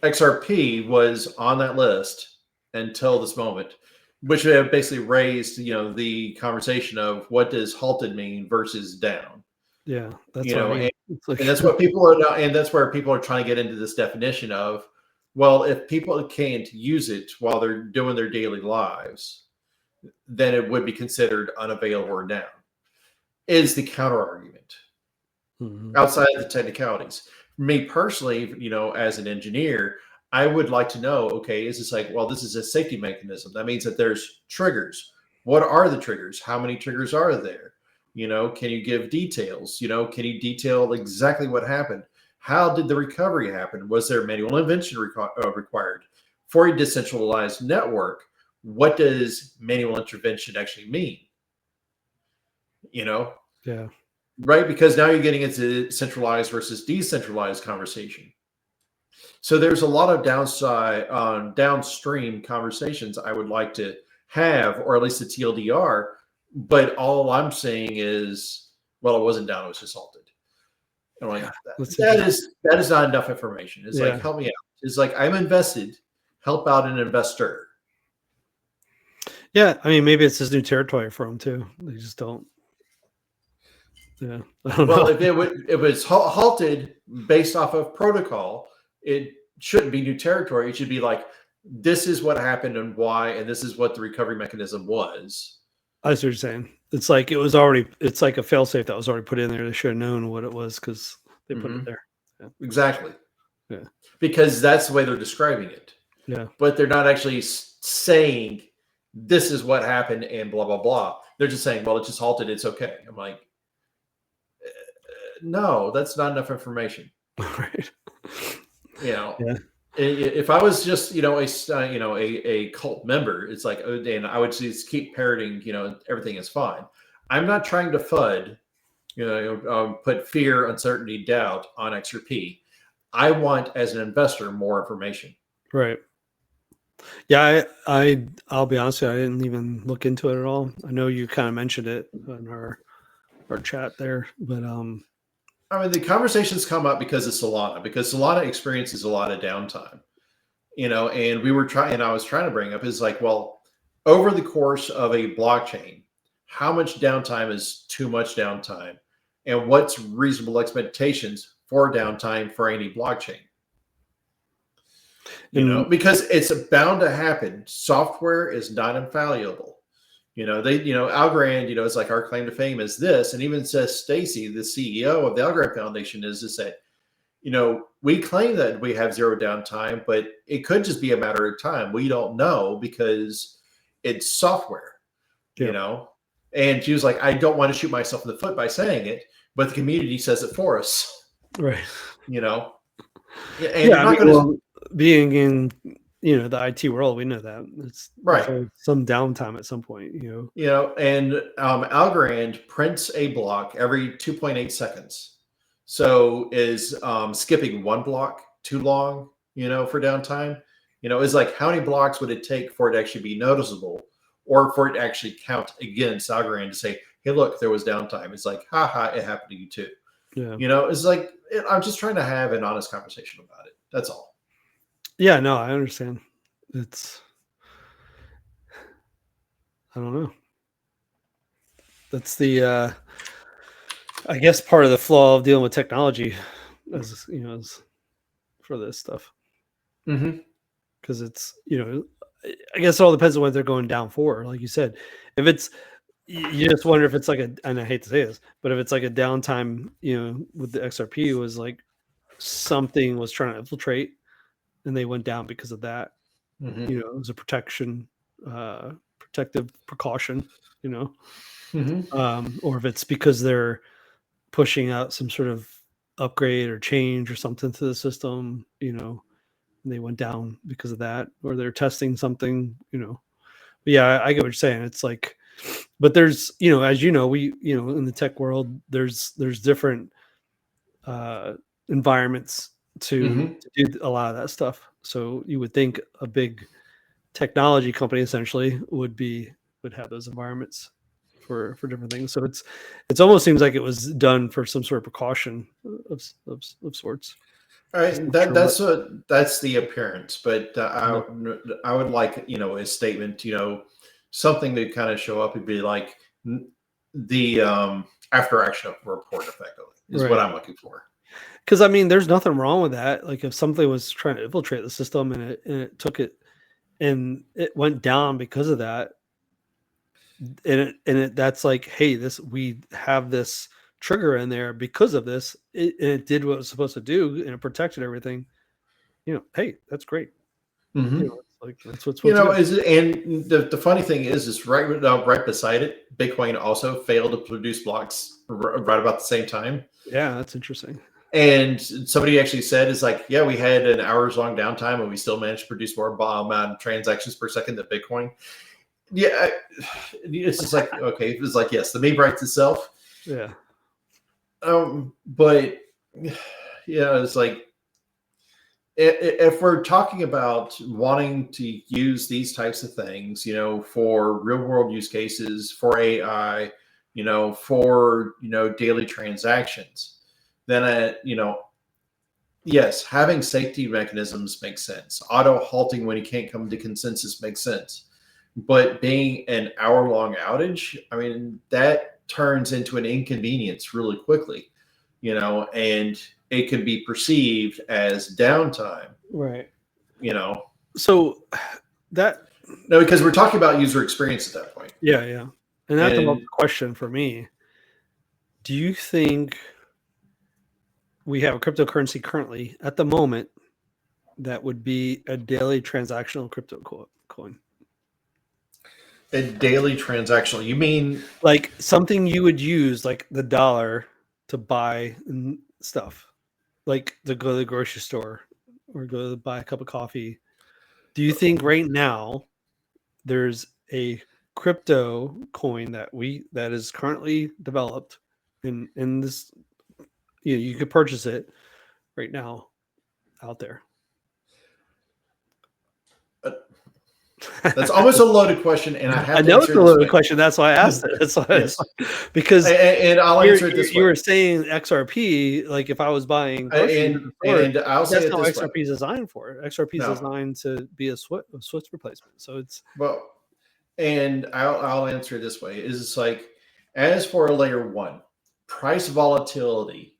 XRP was on that list until this moment, which have basically raised, the conversation of what does halted mean versus down. Yeah, that's and that's what people are not, and that's where people are trying to get into this definition of, well, if people can't use it while they're doing their daily lives, then it would be considered unavailable or down. Is the counter argument outside of the technicalities? Me personally, as an engineer, I would like to know, okay, is this like, well, this is a safety mechanism. That means that there's triggers. What are the triggers? How many triggers are there? Can you give details? Can you detail exactly what happened? How did the recovery happen? Was there manual intervention required? For a decentralized network, what does manual intervention actually mean? Yeah. Right? Because now you're getting into centralized versus decentralized conversation. So there's a lot of downstream conversations I would like to have, or at least a TLDR. But all I'm saying is, well, it wasn't down; it was just halted. I'm like, that is not enough information. It's like, help me out. It's like, I'm invested. Help out an investor. Yeah, I mean, maybe it's this new territory for them too. They just don't. Yeah. Well, if it was halted based off of protocol, it shouldn't be new territory. It should be like, this is what happened and why, and this is what the recovery mechanism was. I see what you're saying. It's like it's like a failsafe that was already put in there. They should have known what it was because they put it there. Yeah. Exactly. Yeah. Because that's the way they're describing it. Yeah. But they're not actually saying this is what happened and blah, blah, blah. They're just saying, well, it just halted. It's okay. I'm like, no, that's not enough information. Right. Yeah. If I was just, a cult member, it's like, and I would just keep parroting, everything is fine. I'm not trying to FUD, put fear, uncertainty, doubt on XRP. I want, as an investor, more information. Right. Yeah, I'll be honest with you, I didn't even look into it at all. I know you kind of mentioned it in our chat there, but I mean, the conversations come up because of Solana, because Solana experiences a lot of downtime, and I was trying to bring up is like, well, over the course of a blockchain, how much downtime is too much downtime, and what's reasonable expectations for downtime for any blockchain? Because it's bound to happen. Software is not infallible. Algorand, is like, our claim to fame is this, and even says Stacy, the CEO of the Algorand Foundation, is to say, we claim that we have zero downtime, but it could just be a matter of time. We don't know because it's software, And she was like, I don't want to shoot myself in the foot by saying it, but the community says it for us, right? And being in the IT world, we know that it's right. Some downtime at some point, and Algorand prints a block every 2.8 seconds. So is skipping one block too long, for downtime? It's like, how many blocks would it take for it to actually be noticeable, or for it to actually count against Algorand to say, hey, look, there was downtime. It's like, haha, it happened to you too. Yeah. It's like, I'm just trying to have an honest conversation about it. That's all. Yeah, no, I understand. I don't know. That's the, I guess, part of the flaw of dealing with technology, as for this stuff. Because it's, I guess it all depends on what they're going down for. Like you said, if it's, you just wonder if it's like and I hate to say this, but if it's like a downtime, with the XRP was like something was trying to infiltrate and they went down because of that. you know, as a protective precaution, you know, or if it's because they're pushing out some sort of upgrade or change or something to the system, you know, and they went down because of that, or they're testing something, you know. But yeah, I get what you're saying. It's like, but there's, you know, as you know, we, you know, in the tech world, there's different environments to do a lot of that stuff. So you would think a big technology company essentially would have those environments for different things. So it's almost seems like it was done for some sort of precaution of sorts. All right, that's the appearance, but I would like, you know, a statement, you know, something to kind of show up and be like the after action report effectively is what I'm looking for. Because I mean, there's nothing wrong with that. Like if something was trying to infiltrate the system and it took it and it went down because of that, and that's like, hey, we have this trigger in there because of this. It did what it was supposed to do and it protected everything. You know, hey, that's great. You know, it's like that's what's you know. And the funny thing is right beside it, Bitcoin also failed to produce blocks right about the same time. Yeah, that's interesting. And somebody actually said, "Is like, yeah, we had an hours long downtime, and we still managed to produce more amount of transactions per second than Bitcoin." Yeah, it's just like, okay, it's like, yes, the meme writes itself. Yeah. But yeah, it's like if we're talking about wanting to use these types of things, you know, for real world use cases, for AI, you know, for, you know, daily transactions, then you know, yes, having safety mechanisms makes sense. Auto halting when you can't come to consensus makes sense. But being an hour-long outage, I mean, that turns into an inconvenience really quickly, you know, and it can be perceived as downtime. Right. You know. So no, because we're talking about user experience at that point. Yeah, yeah. And that's the question for me. Do you think we have a cryptocurrency currently at the moment that would be a daily transactional crypto coin? A daily transactional? You mean like something you would use, like the dollar, to buy stuff, like to go to the grocery store or go to buy a cup of coffee? Do you think right now there's a crypto coin that is currently developed in this, you know, you could purchase it right now out there? That's almost a loaded question, and I have I know it's a loaded question. That's why I asked it. That's why yes. Because and I'll answer it this way. You were saying XRP, like if I was buying groceries and I'll say that's not what XRP is designed for. XRP is designed to be a Swift replacement. So it's and I'll answer it this way: is it's like, as for a layer one, price volatility.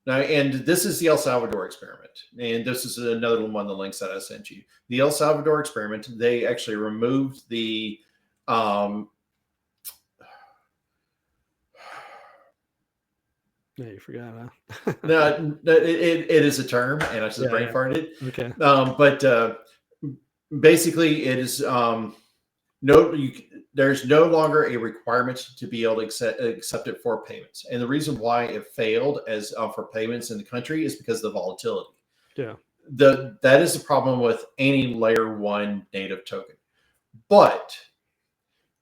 Now, and this is the El Salvador experiment, and this is another one of the links that I sent you. The El Salvador experiment, they actually removed the yeah, you forgot, huh? no, it is a term, and I just brain farted. Okay. But basically, it is there's no longer a requirement to be able to accept it for payments. And the reason why it failed as for payments in the country is because of the volatility. Yeah. That is the problem with any layer one native token. But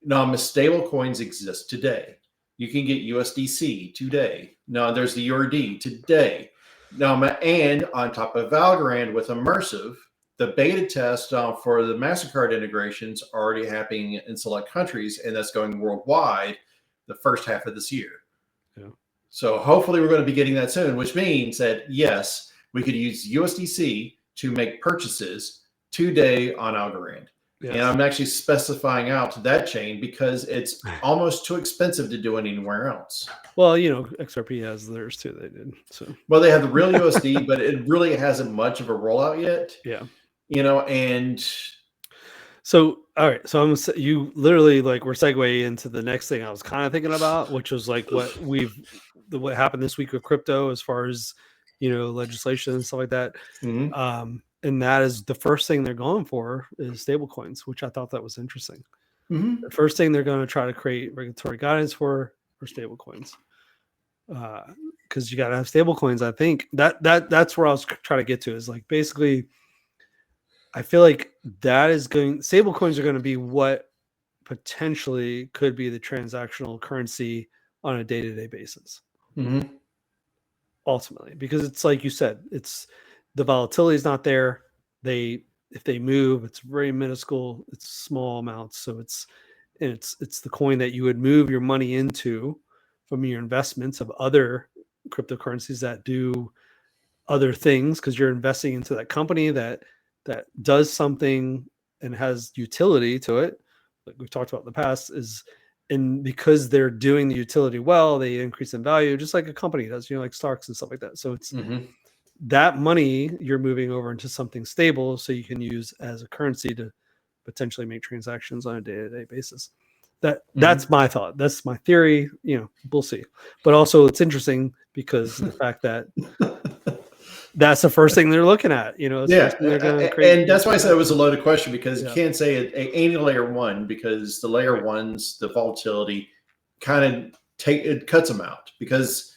now, stable coins exist today. You can get USDC today. Now there's the URD today. Now, and on top of Algorand with immersive, the beta test for the MasterCard integrations are already happening in select countries, and that's going worldwide the first half of this year. Yeah. So hopefully we're going to be getting that soon, which means that, yes, we could use USDC to make purchases today on Algorand. Yes. And I'm actually specifying out that chain because it's almost too expensive to do it anywhere else. Well, you know, XRP has theirs too. They did. So well, they have the real USD, but it really hasn't much of a rollout yet. Yeah. You know, and so all right, so you literally like we're segueing into the next thing I was kind of thinking about, which was like what happened this week with crypto as far as, you know, legislation and stuff like that. Mm-hmm. and that is the first thing they're going for is stable coins, which I thought that was interesting. Mm-hmm. The first thing they're going to try to create regulatory guidance for stable coins. Because you got to have stable coins. I think that's where I was trying to get to, is like, basically, I feel like stable coins are going to be what potentially could be the transactional currency on a day-to-day basis. Mm-hmm. Ultimately, because it's like you said, it's the volatility is not there. If they move, it's very minuscule. It's small amounts. So it's the coin that you would move your money into from your investments of other cryptocurrencies that do other things, because you're investing into that company that does something and has utility to it. Like we've talked about in the past, and because they're doing the utility well, they increase in value, just like a company does, like stocks and stuff like that. So it's that money you're moving over into something stable, so you can use as a currency to potentially make transactions on a day-to-day basis. That's my thought. That's my theory. We'll see. But also, it's interesting because the fact that that's the first thing they're looking at. They're going to create. And that's why I said it was a loaded question, because you can't say any layer one, because the layer ones, the volatility kind of it cuts them out, because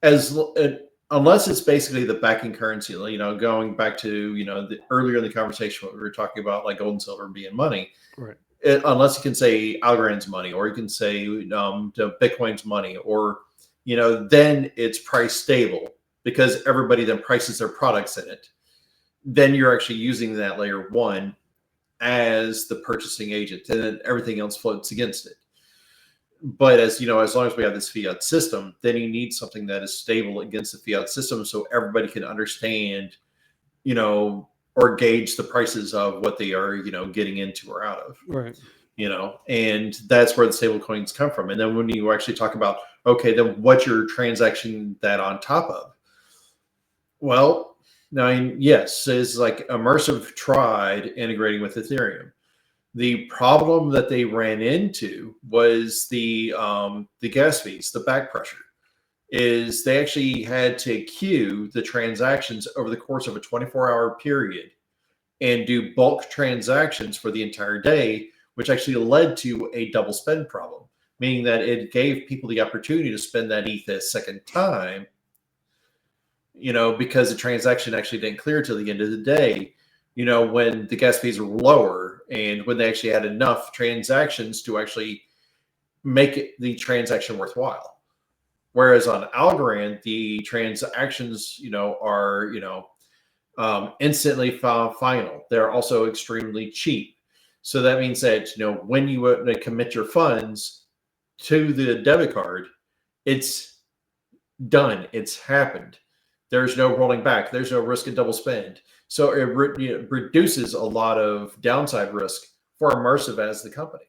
unless it's basically the backing currency, going back to, earlier in the conversation, what we were talking about, like gold and silver being money, right? Unless you can say Algorand's money, or you can say the Bitcoin's money, or, then it's price stable, because everybody then prices their products in it. Then you're actually using that layer one as the purchasing agent, and then everything else floats against it. But as long as we have this fiat system, then you need something that is stable against the fiat system, so everybody can understand, or gauge the prices of what they are, getting into or out of. Right. And that's where the stable coins come from. And then when you actually talk about, okay, then what's your transaction that on top of? Well, yes, it's like Immersive tried integrating with Ethereum. The problem that they ran into was the gas fees, the back pressure. Is they actually had to queue the transactions over the course of a 24-hour period and do bulk transactions for the entire day, which actually led to a double spend problem, meaning that it gave people the opportunity to spend that ETH a second time, because the transaction actually didn't clear till the end of the day, when the gas fees were lower, and when they actually had enough transactions to actually make the transaction worthwhile. Whereas on Algorand, the transactions, are, instantly final. They're also extremely cheap. So that means that, when you commit your funds to the debit card, it's done. It's happened. There's no rolling back. There's no risk of double spend. So it reduces a lot of downside risk for Immersive as the company.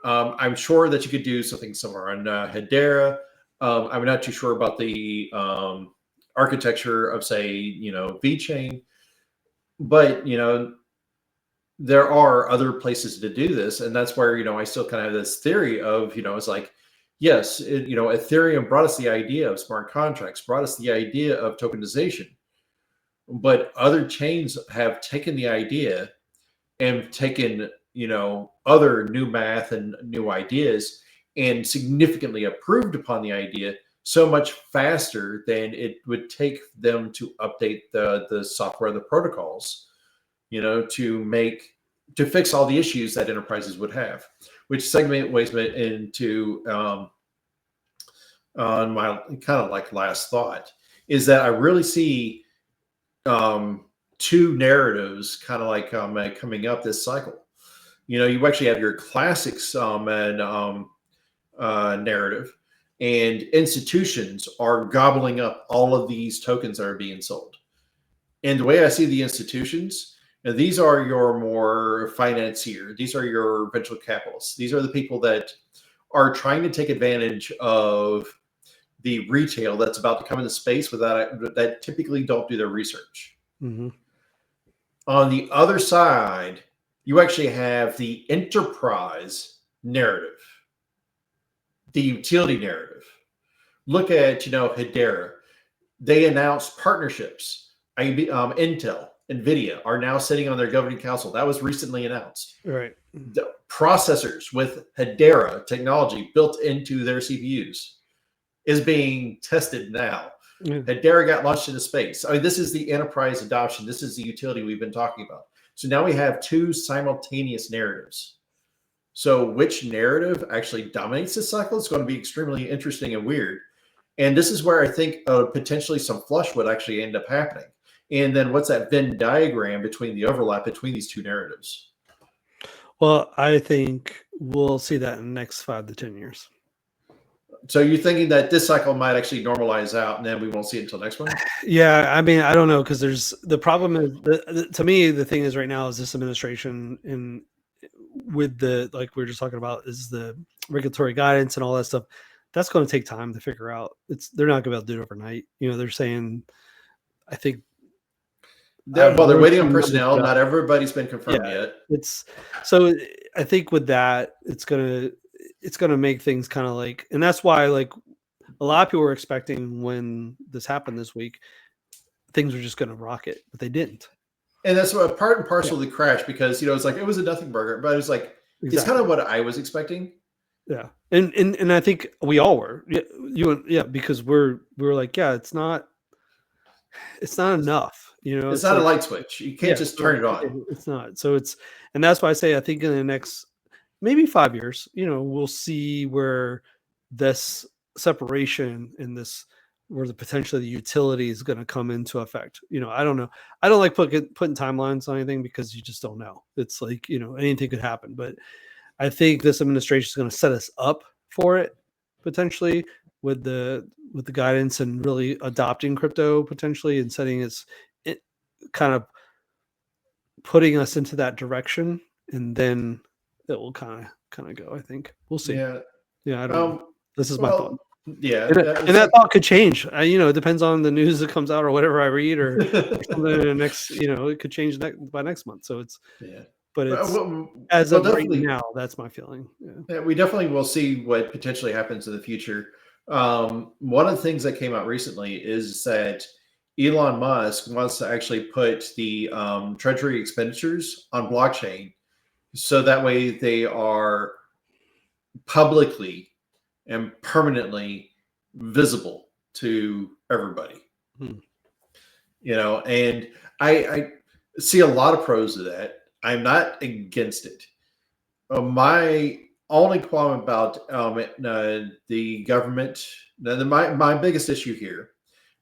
I'm sure that you could do something similar on Hedera. I'm not too sure about the architecture of, say, VeChain, but there are other places to do this, and that's where I still kind of have this theory of it's like, yes, Ethereum brought us the idea of smart contracts, brought us the idea of tokenization, but other chains have taken the idea and taken other new math and new ideas and significantly improved upon the idea so much faster than it would take them to update the software, the protocols, to fix all the issues that enterprises would have, which segues into on my kind of like last thought, is that I really see two narratives kind of like coming up this cycle. You actually have your classics narrative, and institutions are gobbling up all of these tokens that are being sold. And the way I see the institutions, these are your more financier. These are your venture capitalists. These are the people that are trying to take advantage of the retail that's about to come into space that typically don't do their research. Mm-hmm. On the other side, you actually have the enterprise narrative, the utility narrative. Look at, Hedera. They announced partnerships Intel, NVIDIA are now sitting on their governing council. That was recently announced. Right. The processors with Hedera technology built into their CPUs is being tested now. Yeah. Hedera got launched into space. I mean, this is the enterprise adoption. This is the utility we've been talking about. So now we have two simultaneous narratives. So which narrative actually dominates this cycle is going to be extremely interesting and weird. And this is where I think potentially some flush would actually end up happening. And then what's that Venn diagram between the overlap between these two narratives? Well, I think we'll see that in the next 5 to 10 years. So you're thinking that this cycle might actually normalize out and then we won't see it until next one? Yeah, I mean, I don't know, because there's the problem is, to me, the thing is right now is this administration in with the, like we were just talking about, is the regulatory guidance and all that stuff. That's going to take time to figure out. They're not going to be able to do it overnight. You know, they're saying, I think. Well, they're waiting on personnel. Not everybody's been confirmed yet. So I think with that, it's gonna make things kind of like, and that's why like a lot of people were expecting when this happened this week, things were just gonna rocket, but they didn't. And that's what part and parcel of the crash, because it's like it was a nothing burger, but it was like it's kind of what I was expecting. Yeah, and I think we all were. Because we're like, yeah, it's not enough. You know, it's not like a light switch. You can't just turn it on. It's not. So and that's why I say I think in the next maybe 5 years, we'll see where this separation in this, where the potentially the utility is going to come into effect. I don't know. I don't like putting timelines on anything because you just don't know. It's like, anything could happen. But I think this administration is going to set us up for it potentially with the guidance and really adopting crypto potentially and setting it kind of putting us into that direction, and then it will kind of go. I think we'll see. Yeah. I don't know. This is my thought. Yeah, and that thought could change. It depends on the news that comes out or whatever I read or something in the next. It could change by next month. So it's but it's as of right now, that's my feeling. Yeah, we definitely will see what potentially happens in the future. One of the things that came out recently is that Elon Musk wants to actually put the treasury expenditures on blockchain, so that way they are publicly and permanently visible to everybody. And I see a lot of pros to that. I'm not against it. My only qualm about the government, my biggest issue here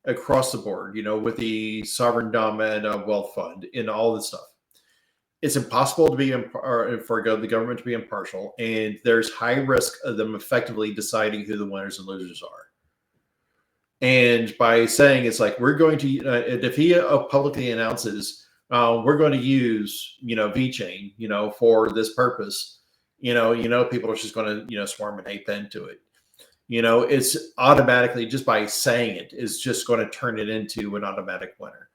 across the board, with the sovereign endowment wealth fund and all this stuff, it's impossible to be for the government to be impartial, and there's high risk of them effectively deciding who the winners and losers are. And by saying it's like, we're going to, if he publicly announces, we're going to use, VeChain, for this purpose, people are just going to, swarm and ape into it. It's automatically, just by saying it, is just going to turn it into an automatic winner.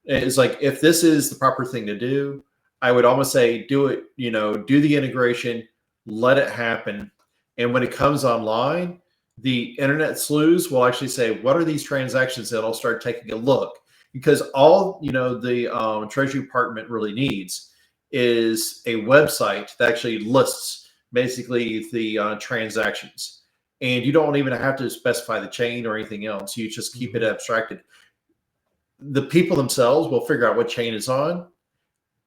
It's like, if this is the proper thing to do, I would almost say do it, do the integration, let it happen. And when it comes online, the internet sleuths will actually say, what are these transactions? That I'll start taking a look, because all, the Treasury Department really needs is a website that actually lists basically the transactions. And you don't even have to specify the chain or anything else. You just keep it abstracted. The people themselves will figure out what chain it's on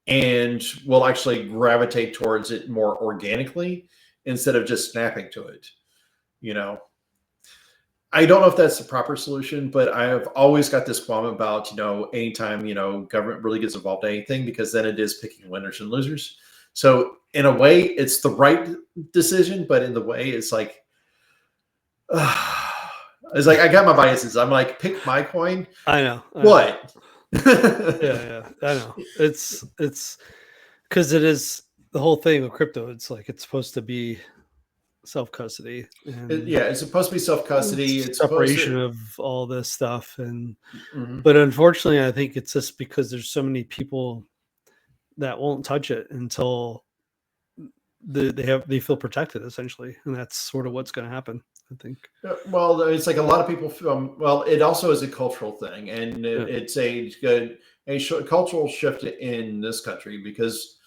and will actually gravitate towards it more organically instead of just snapping to it. I don't know if that's the proper solution, but I have always got this qualm about, anytime, government really gets involved in anything, because then it is picking winners and losers. So in a way, it's the right decision, but in the way, it's like, I got my biases. I'm like, pick my coin. I know. What? Yeah, I know. It's because it is the whole thing with crypto. It's like it's supposed to be self-custody. It's supposed to be self-custody. It's separation of all this stuff, but unfortunately, I think it's just because there's so many people that won't touch it until they feel protected, essentially, and that's sort of what's going to happen. I think. Well, it's like a lot of people. Well, it also is a cultural thing, and it's a cultural shift in this country because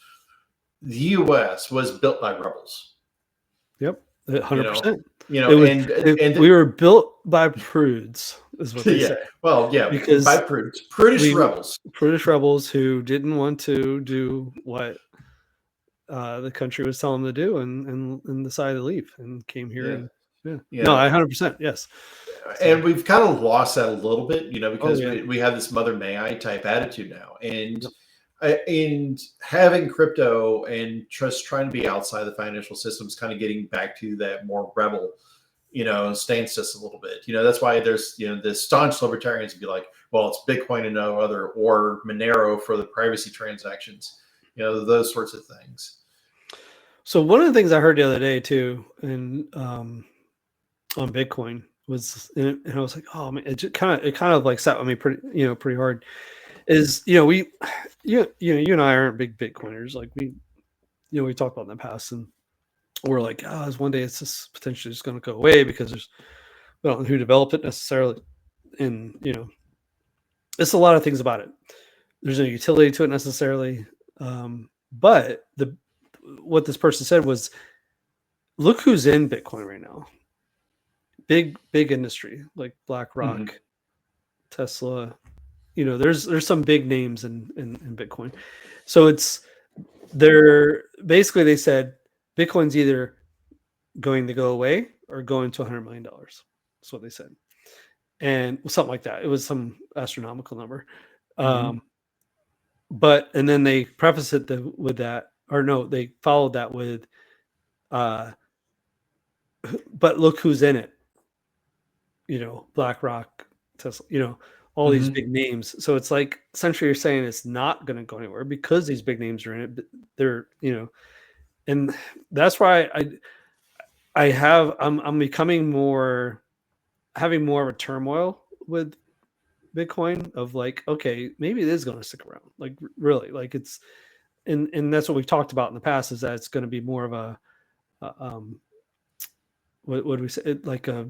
the U.S. was built by rebels. Yep, 100%. And we were built by prudes, is what they say. Well, yeah, because by prudish rebels who didn't want to do what the country was telling them to do, and decided to leave and came here. No, 100%, yes. And we've kind of lost that a little bit, because we have this Mother May I type attitude now, and having crypto and just trying to be outside the financial system is kind of getting back to that more rebel, stance just a little bit. That's why there's the staunch libertarians would be like, well, it's Bitcoin and no other, or Monero for the privacy transactions, those sorts of things. So one of the things I heard the other day too, and on Bitcoin was, and I was like, oh man, it kind of like sat with me pretty hard. Is you and I aren't big Bitcoiners, like we talked about in the past, and we're like, oh, one day it's just potentially just going to go away because we don't know who developed it necessarily, and it's a lot of things about it. There's no utility to it necessarily, but what this person said was, look who's in Bitcoin right now. Big industry like BlackRock, Tesla. There's some big names in Bitcoin. So they said Bitcoin's either going to go away or going to $100 million. That's what they said. And something like that. It was some astronomical number. But, and then they preface it with that, or no, they followed that with, but look who's in it. BlackRock, Tesla, all these big names. So it's like, essentially you're saying it's not going to go anywhere because these big names are in it. But they're, and that's why I'm becoming having more of a turmoil with Bitcoin of like, okay, maybe it is going to stick around. Like really, like it's, and that's what we've talked about in the past, is that it's going to be more of a what do we say? Like a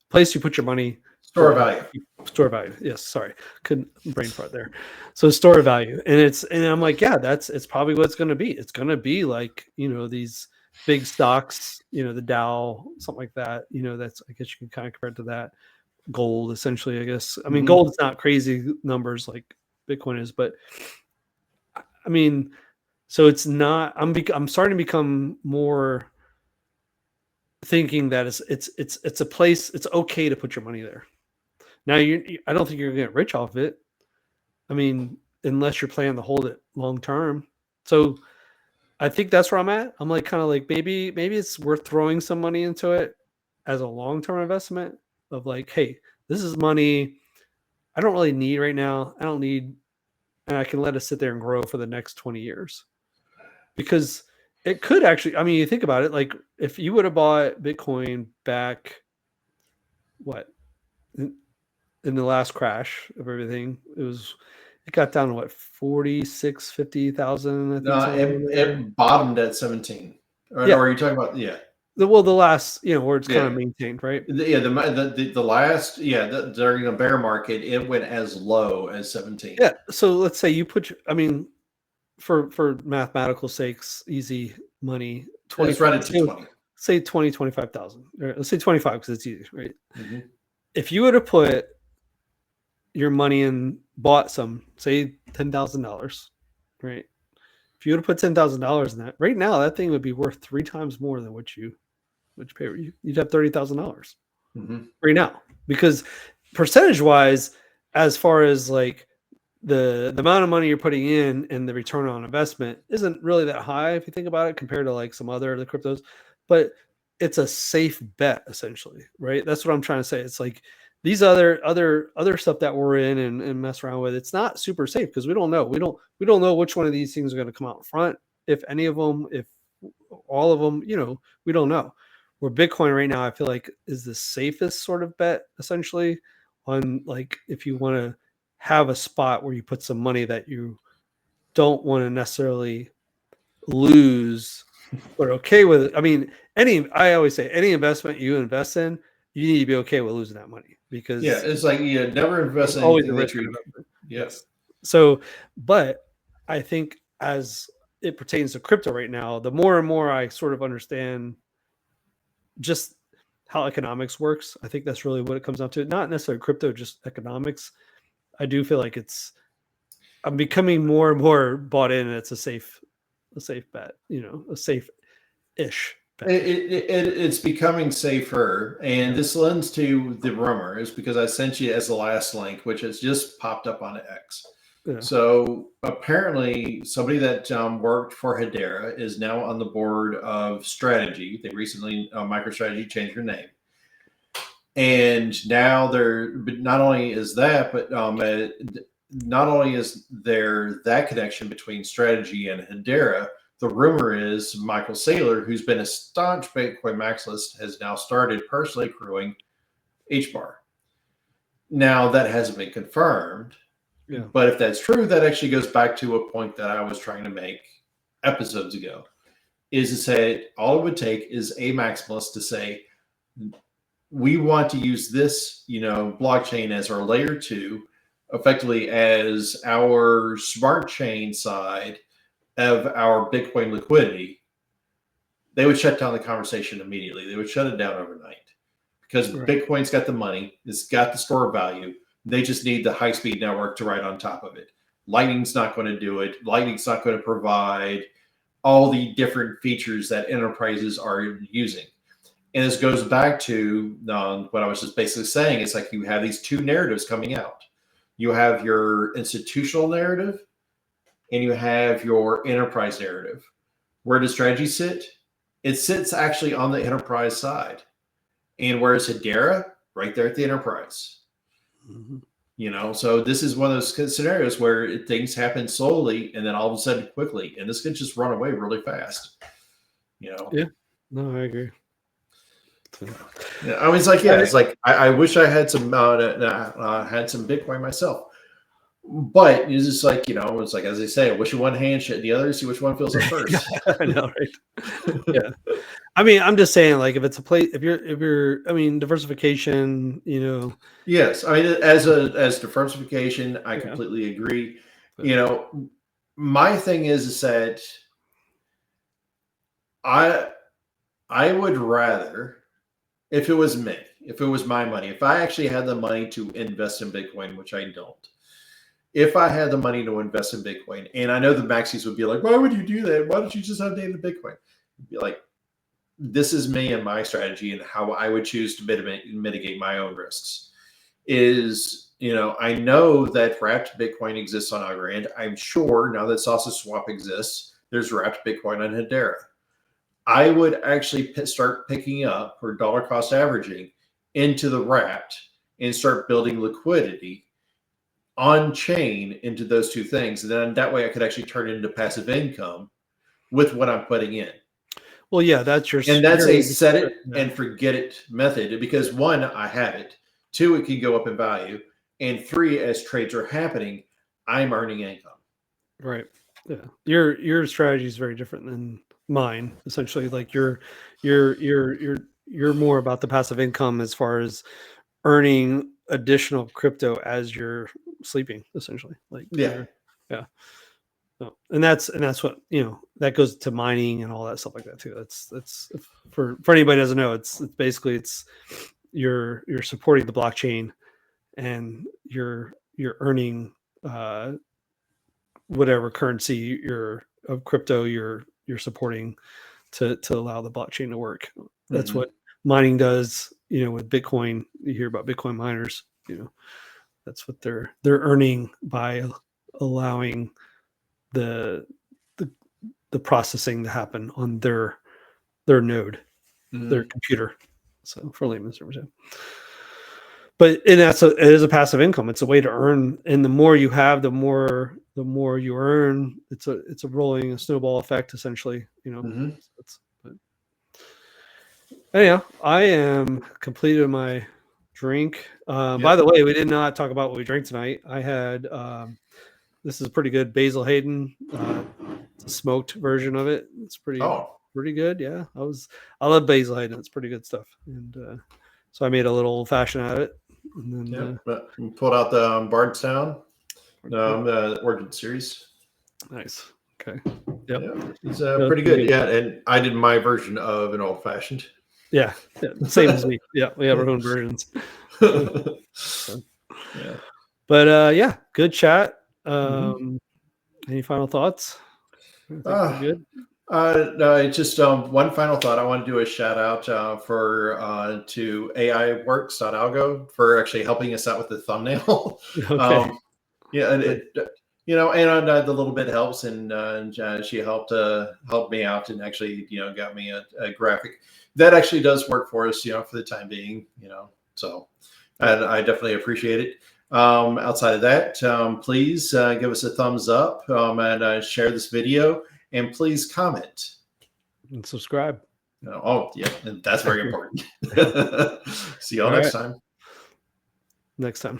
place you put your money. Store of value. Store of value. Yes. Sorry. Couldn't brain fart there. So store of value. And I'm like, yeah, it's probably what it's going to be. It's going to be like, these big stocks, the Dow, something like that, that's, I guess you can kind of compare it to that. Gold, essentially, I guess. I mean, gold is not crazy numbers like Bitcoin is, but I mean, so it's not, I'm starting to become more thinking that it's a place, it's okay to put your money there. Now I don't think you're gonna get rich off it. I mean, unless you're planning to hold it long term. So I think that's where I'm at. I'm like, kind of like, maybe it's worth throwing some money into it as a long-term investment of like, hey, this is money I don't really need right now. I don't need, and I can let it sit there and grow for the next 20 years. Because it could actually, I mean, you think about it, like if you would have bought Bitcoin back, what, in the last crash of everything, it got down to what, 46, 50,000. No, it bottomed at 17. Or are you talking about, the last, where it's kind of maintained, right? The last, during a bear market, it went as low as 17. Yeah. So let's say you put, for mathematical sakes, easy money, 20. Let's run it to 20. Say 20, 25,000. Let's say 25 because it's easy, right? If you would have put your money and bought some, say $10,000, right? If you would have put $10,000 in that, right now that thing would be worth 3 times more than what you pay. You'd have $30,000 right now, because percentage wise, as far as like the amount of money you're putting in and the return on investment isn't really that high if you think about it compared to like some other the cryptos, but it's a safe bet essentially, right? That's what I'm trying to say. It's like these other stuff that we're in and mess around with, it's not super safe because we don't know. We don't know which one of these things are going to come out in front, if any of them, if all of them, we don't know. Where Bitcoin right now, I feel like is the safest sort of bet essentially on, like, if you want to have a spot where you put some money that you don't want to necessarily lose but okay with it. I mean, I always say any investment you invest in, you need to be okay with losing that money because it's like you never invest in always a anything risk. that you. Yes. So, but I think as it pertains to crypto right now, the more and more I sort of understand just how economics works, I think that's really what it comes down to. Not necessarily crypto, just economics. I do feel like I'm becoming more and more bought in, and it's a safe bet, a safe-ish bet. It's becoming safer, and this lends to the rumors because I sent you as the last link, which has just popped up on X. Yeah. So apparently, somebody that worked for Hedera is now on the board of Strategy. They recently, MicroStrategy changed their name, and now but not only is that, but not only is there that connection between Strategy and Hedera. The rumor is Michael Saylor, who's been a staunch Bitcoin maximalist, has now started personally accruing HBAR. Now, that hasn't been confirmed, but if that's true, that actually goes back to a point that I was trying to make episodes ago, is to say all it would take is a maximalist to say, we want to use this, blockchain as our layer 2, effectively as our smart chain side of our Bitcoin liquidity. They would shut down the conversation immediately. They would shut it down overnight because Bitcoin's got the money, it's got the store value. They just need the high-speed network to ride on top of it. Lightning's not going to do it. Lightning's not going to provide all the different features that enterprises are using. And this goes back to what I was just basically saying. It's like you have these two narratives coming out. You have your institutional narrative and you have your enterprise narrative. Where does Strategy sit? It sits actually on the enterprise side. And where's Hedera? Right there at the enterprise. Mm-hmm. So this is one of those scenarios where things happen slowly and then all of a sudden quickly. And this could just run away really fast. Yeah. No, I agree. Yeah, I mean, it's like I wish I had some Bitcoin myself, but it's just like it's like, as they say, I wish you one hand shit the other, see which one fills up first. I know, right? Yeah, I mean, I'm just saying, like, if it's a place, if you're, I mean, diversification, Yes, I mean, as diversification, I completely agree. My thing is that I would rather. If it was me, if it was my money, if I actually had the money to invest in Bitcoin, which I don't, if I had the money to invest in Bitcoin, and I know the maxis would be like, why would you do that? Why don't you just have native Bitcoin? I'd be like, this is me and my strategy and how I would choose to mitigate my own risks. I know that wrapped Bitcoin exists on Algorand. I'm sure now that Sausage Swap exists, there's wrapped Bitcoin on Hedera. I would actually start picking up or dollar cost averaging into the wrapped and start building liquidity on chain into those two things. And then that way I could actually turn it into passive income with what I'm putting in. Well, yeah, that's a set it and forget it method because 1, I have it. 2, it can go up in value. And 3, as trades are happening, I'm earning income. Right. Yeah. Your strategy is very different than mine. Essentially, like you're more about the passive income as far as earning additional crypto as you're sleeping, essentially. Like yeah. So, and that's what that goes to mining and all that stuff like that too. That's for anybody who doesn't know, it's basically you're supporting the blockchain and you're earning whatever currency of crypto you're supporting to allow the blockchain to work. That's what mining does. With Bitcoin, you hear about Bitcoin miners. That's what they're earning by allowing the processing to happen on their node, their computer. So for layman's terms, but it is a passive income. It's a way to earn, and the more you have, the more you earn. It's a rolling snowball effect, essentially. Anyhow, I am completed my drink. By the way, we did not talk about what we drank tonight. I had this is a pretty good Basil Hayden. It's a smoked version of it. It's pretty. pretty good. Yeah, I love Bakelite, and it's pretty good stuff. And so I made a little old fashioned out of it. And then but pulled out the Bardstown, the Origin series. Nice. Okay. Yep. Yeah, it's pretty good. Yeah, and I did my version of an old fashioned. Yeah, same as me. Yeah, we have our own versions. So, yeah, but yeah, good chat. Any final thoughts? Good. No, just one final thought. I want to do a shout out to AIworks.algo for actually helping us out with the thumbnail. Okay. Yeah, and and the little bit helps, and she helped me out and actually got me a graphic that actually does work for us for the time being. So I definitely appreciate it. Outside of that, please give us a thumbs up and share this video, and please comment and subscribe. Oh yeah, and that's very important. See y'all next time. Next time.